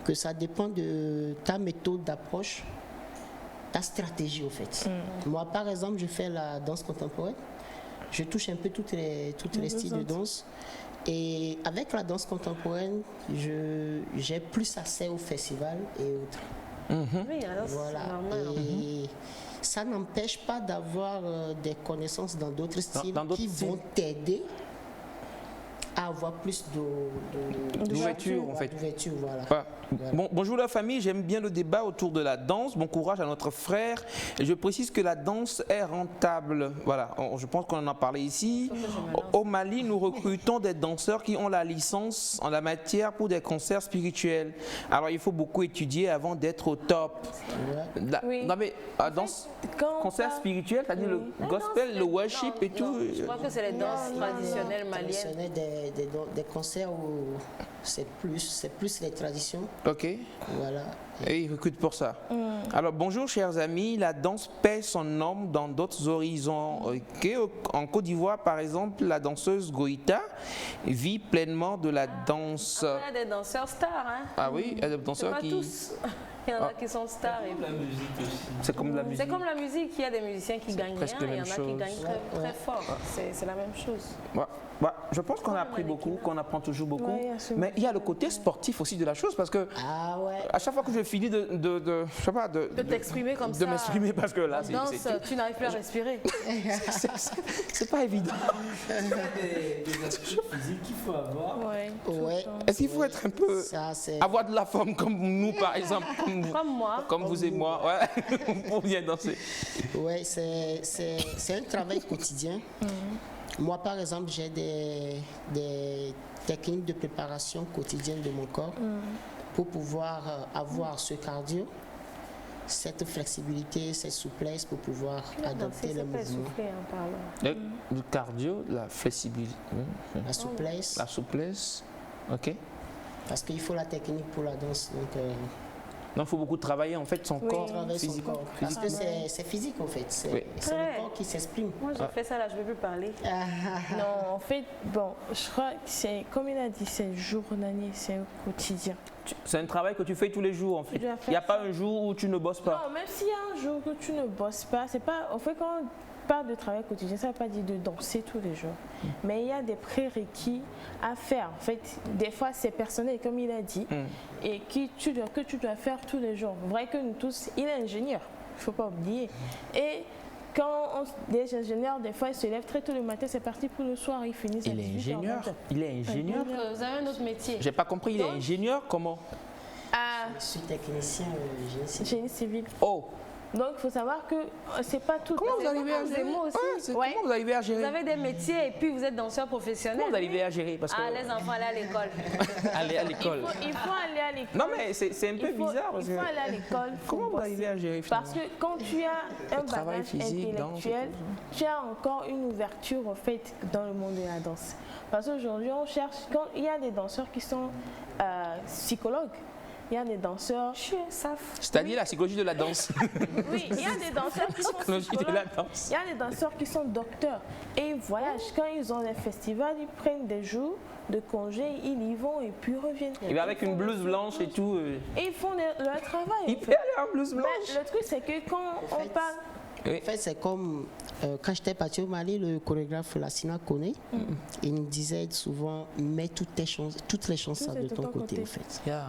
que ça dépend de ta méthode d'approche, ta stratégie au fait. Moi par exemple, je fais la danse contemporaine, je touche un peu toutes les styles de danse. Et avec la danse contemporaine, j'ai plus accès au festival et autres. Oui, alors voilà. Et ça n'empêche pas d'avoir des connaissances dans d'autres styles qui vont t'aider à avoir plus d'ouverture en fait. D'ouverture, voilà. Voilà. Bon, bonjour la famille, j'aime bien le débat autour de la danse. Bon courage à notre frère. Je précise que la danse est rentable. Voilà, je pense qu'on en a parlé ici. Au Mali, nous recrutons des danseurs qui ont la licence en la matière pour des concerts spirituels. Alors il faut beaucoup étudier avant d'être au top. Non mais concert spirituel, c'est-à-dire le gospel, le worship et tout. Je crois que c'est les danses traditionnelles maliennes. Des concerts où c'est plus les traditions. Ok. Voilà. Et ils recrutent pour ça. Alors bonjour chers amis, la danse paie son nom dans d'autres horizons. Okay. En Côte d'Ivoire par exemple, la danseuse Goïta vit pleinement de la danse. Il y a des danseurs stars. Hein. Ah oui, il y a des danseurs qui... tous. Il y en a qui sont stars. C'est comme la musique. C'est comme la musique, il y a des musiciens qui gagnent rien, il y en a qui gagnent très fort. C'est la même chose. Je pense qu'on a appris beaucoup, qu'on apprend toujours beaucoup. Mais il y a le côté sportif aussi de la chose parce que à chaque fois que je finis de t'exprimer comme ça, de m'exprimer parce que là, tu n'arrives plus à respirer. C'est pas évident. Des attributs physiques qu'il faut avoir. Est-ce qu'il faut être un peu avoir de la forme comme nous par exemple, comme moi, comme vous et moi, pour bien danser. Ouais, c'est un travail quotidien. Moi, par exemple, j'ai des techniques de préparation quotidienne de mon corps pour pouvoir avoir ce cardio, cette flexibilité, cette souplesse pour pouvoir adopter le mouvement. Le cardio, la flexibilité, la souplesse. La souplesse, ok. Parce qu'il faut la technique pour la danse. Donc, Donc, il faut beaucoup travailler en fait son corps Travailler son physique. corps. Parce que c'est physique en fait. C'est Oui. c'est le corps qui s'exprime. Moi, j'ai fait ça là, je ne veux plus parler. Non, en fait, bon, je crois que c'est, comme il a dit, c'est journalier, c'est au quotidien. C'est un travail que tu fais tous les jours en fait. Tu dois faire Il n'y a pas un jour où tu ne bosses pas. Non, même s'il y a un jour que tu ne bosses pas, c'est pas. En fait, quand on parle de travail quotidien, ça ne veut pas dire de danser tous les jours. Mais il y a des prérequis à faire. En fait, des fois, c'est personnel, comme il a dit, et que tu dois faire tous les jours. Vrai que nous tous, il est ingénieur, il ne faut pas oublier. Et quand des ingénieurs, des fois, ils se lèvent très tôt le matin, c'est parti pour le soir, ils finissent à 18h. Il est ingénieur. Donc, vous avez un autre métier. J'ai pas compris, il est ingénieur comment? Je suis technicien génie civil. Génie civil. Oh, Donc, il faut savoir que c'est pas tout. comment vous arrivez à gérer? moi aussi. Comment vous arrivez à gérer? Vous avez des métiers et puis vous êtes danseur professionnel. Comment vous arrivez à gérer? Parce que Ah, les enfants, allez à l'école. aller à l'école. Il faut aller à l'école. Non mais c'est un peu bizarre parce Il faut que aller à l'école. comment vous arrivez à gérer finalement? Parce que quand tu as un travail bagage physique, danse, intellectuel, tu as encore une ouverture en fait dans le monde de la danse. Parce qu'aujourd'hui, on cherche, quand il y a des danseurs qui sont psychologues, il y a des danseurs. C'est-à-dire la psychologie de la danse. Oui, il y a des danseurs qui sont Psychologie de psychologues. la danse. Il y a des danseurs qui sont docteurs et ils voyagent. Quand ils ont des festivals, ils prennent des jours de congé, ils y vont et puis ils reviennent. Il va avec une blouse blanche et tout. Et ils font leur travail. Il en peut fait. aller en blouse Mais blanche. le truc, c'est que quand on parle. En fait, c'est comme quand j'étais parti au Mali, le chorégraphe Lassina Kone, il nous disait souvent mets toutes les chances de ton côté en fait. Yeah.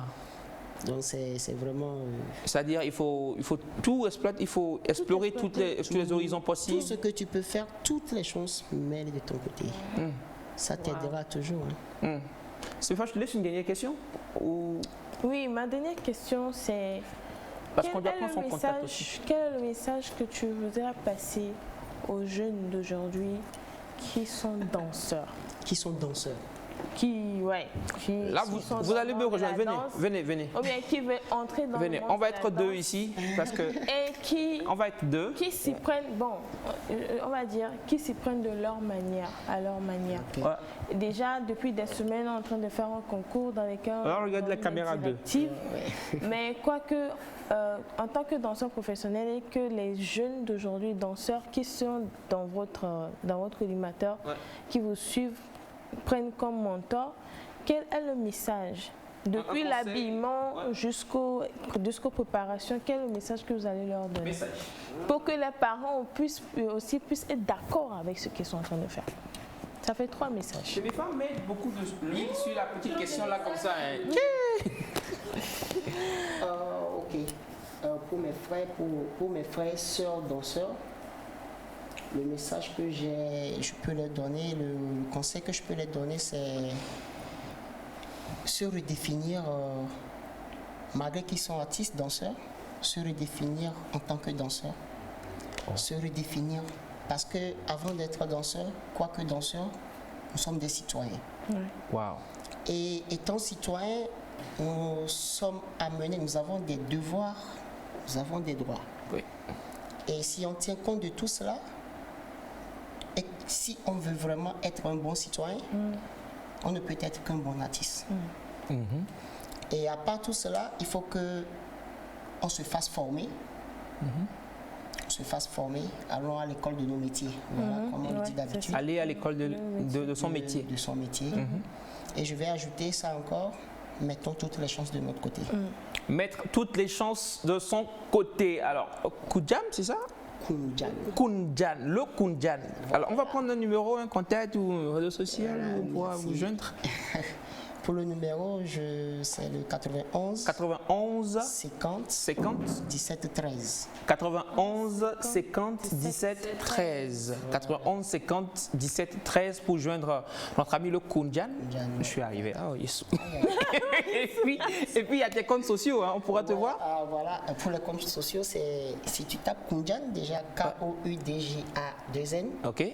Donc c'est vraiment C'est-à-dire il faut tout exploiter, il faut explorer tous les horizons tout possibles. ce que tu peux faire, toutes les chances, mets-les de ton côté. Ça t'aidera toujours. Hein. Stéphane, je te laisse une dernière question ou... Oui, ma dernière question, c'est. Parce qu'on doit prendre son contact aussi. Quel est le message que tu voudrais passer aux jeunes d'aujourd'hui qui sont danseurs? Qui sont danseurs. Là, vous allez me rejoindre. Venez. Ou bien qui veulent entrer dans le monde On va de la être deux danse ici parce que et qui on va être deux. qui s'y prennent, bon, on va dire, qui s'y prennent de leur manière, à leur manière. Ouais. Déjà, depuis des semaines, on est en train de faire un concours dans lequel Alors, regarde la caméra 2. Mais quoique, en tant que danseur professionnel et que les jeunes d'aujourd'hui, danseurs qui sont dans votre collimateur, qui vous suivent, prennent comme mentor, quel est le message? Depuis l'habillement jusqu'aux préparations, quel est le message que vous allez leur donner? Pour que les parents puissent être d'accord avec ce qu'ils sont en train de faire. Ça fait 3 messages. Les femmes mettent beaucoup de l'huile sur la petite question là comme ça. Hein. Ok. Pour mes frères, sœurs, danseurs, le message que je peux leur donner, le conseil que je peux leur donner, c'est se redéfinir, malgré qu'ils sont artistes, danseurs, se redéfinir en tant que danseur. Se redéfinir. Parce qu'avant d'être danseur, quoique danseur, nous sommes des citoyens. Wow. Et étant citoyens, nous sommes amenés, nous avons des devoirs, nous avons des droits. Oui. Et si on tient compte de tout cela, et si on veut vraiment être un bon citoyen, on ne peut être qu'un bon artiste. Et à part tout cela, il faut qu'on se fasse former. On se fasse former, allons à l'école de nos métiers. Voilà, comme on le dit d'habitude. Aller à l'école de son métier. De son métier. Et je vais ajouter ça encore, mettons toutes les chances de notre côté. Mettre toutes les chances de son côté. Alors, Kunjan, c'est ça? Kunjan, le Kunjan. Alors, on va prendre un numéro, un contact ou un réseau social pour vous joindre. Pour le numéro, c'est le 91 50 17 13. 91 50 17 13. 91 50 17 13 pour joindre notre ami le Kunjan. Je suis arrivé. Ah oui. et puis il y a tes comptes sociaux, hein, on pourra te voir. Voilà, pour les comptes sociaux, c'est si tu tapes Kunjan, déjà Koudja2n. Ok.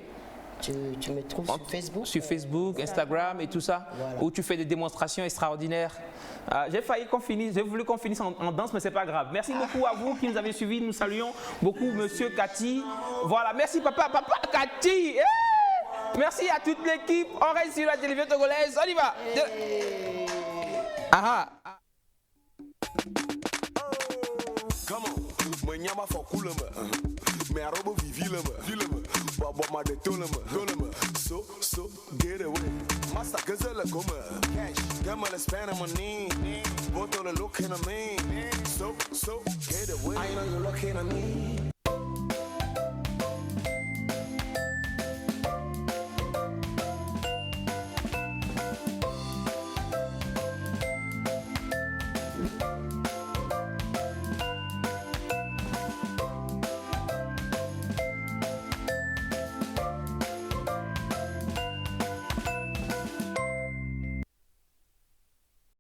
Tu me trouves sur Facebook. Sur Facebook, Instagram et tout ça, voilà. Où tu fais des démonstrations extraordinaires. J'ai voulu qu'on finisse en danse, mais c'est pas grave. Merci beaucoup à vous qui nous avez suivis. Nous saluons beaucoup Monsieur Cathy. Voilà, merci papa Cathy. Merci à toute l'équipe. On reste sur la télévision togolaise. On y va. Come on, moi nyama for cool me arobo vivi le me, bobo ma de to le me, so get away. Master gazelle come cash, gamma le spend money, boto le looking at me, so get away. I know you looking at me.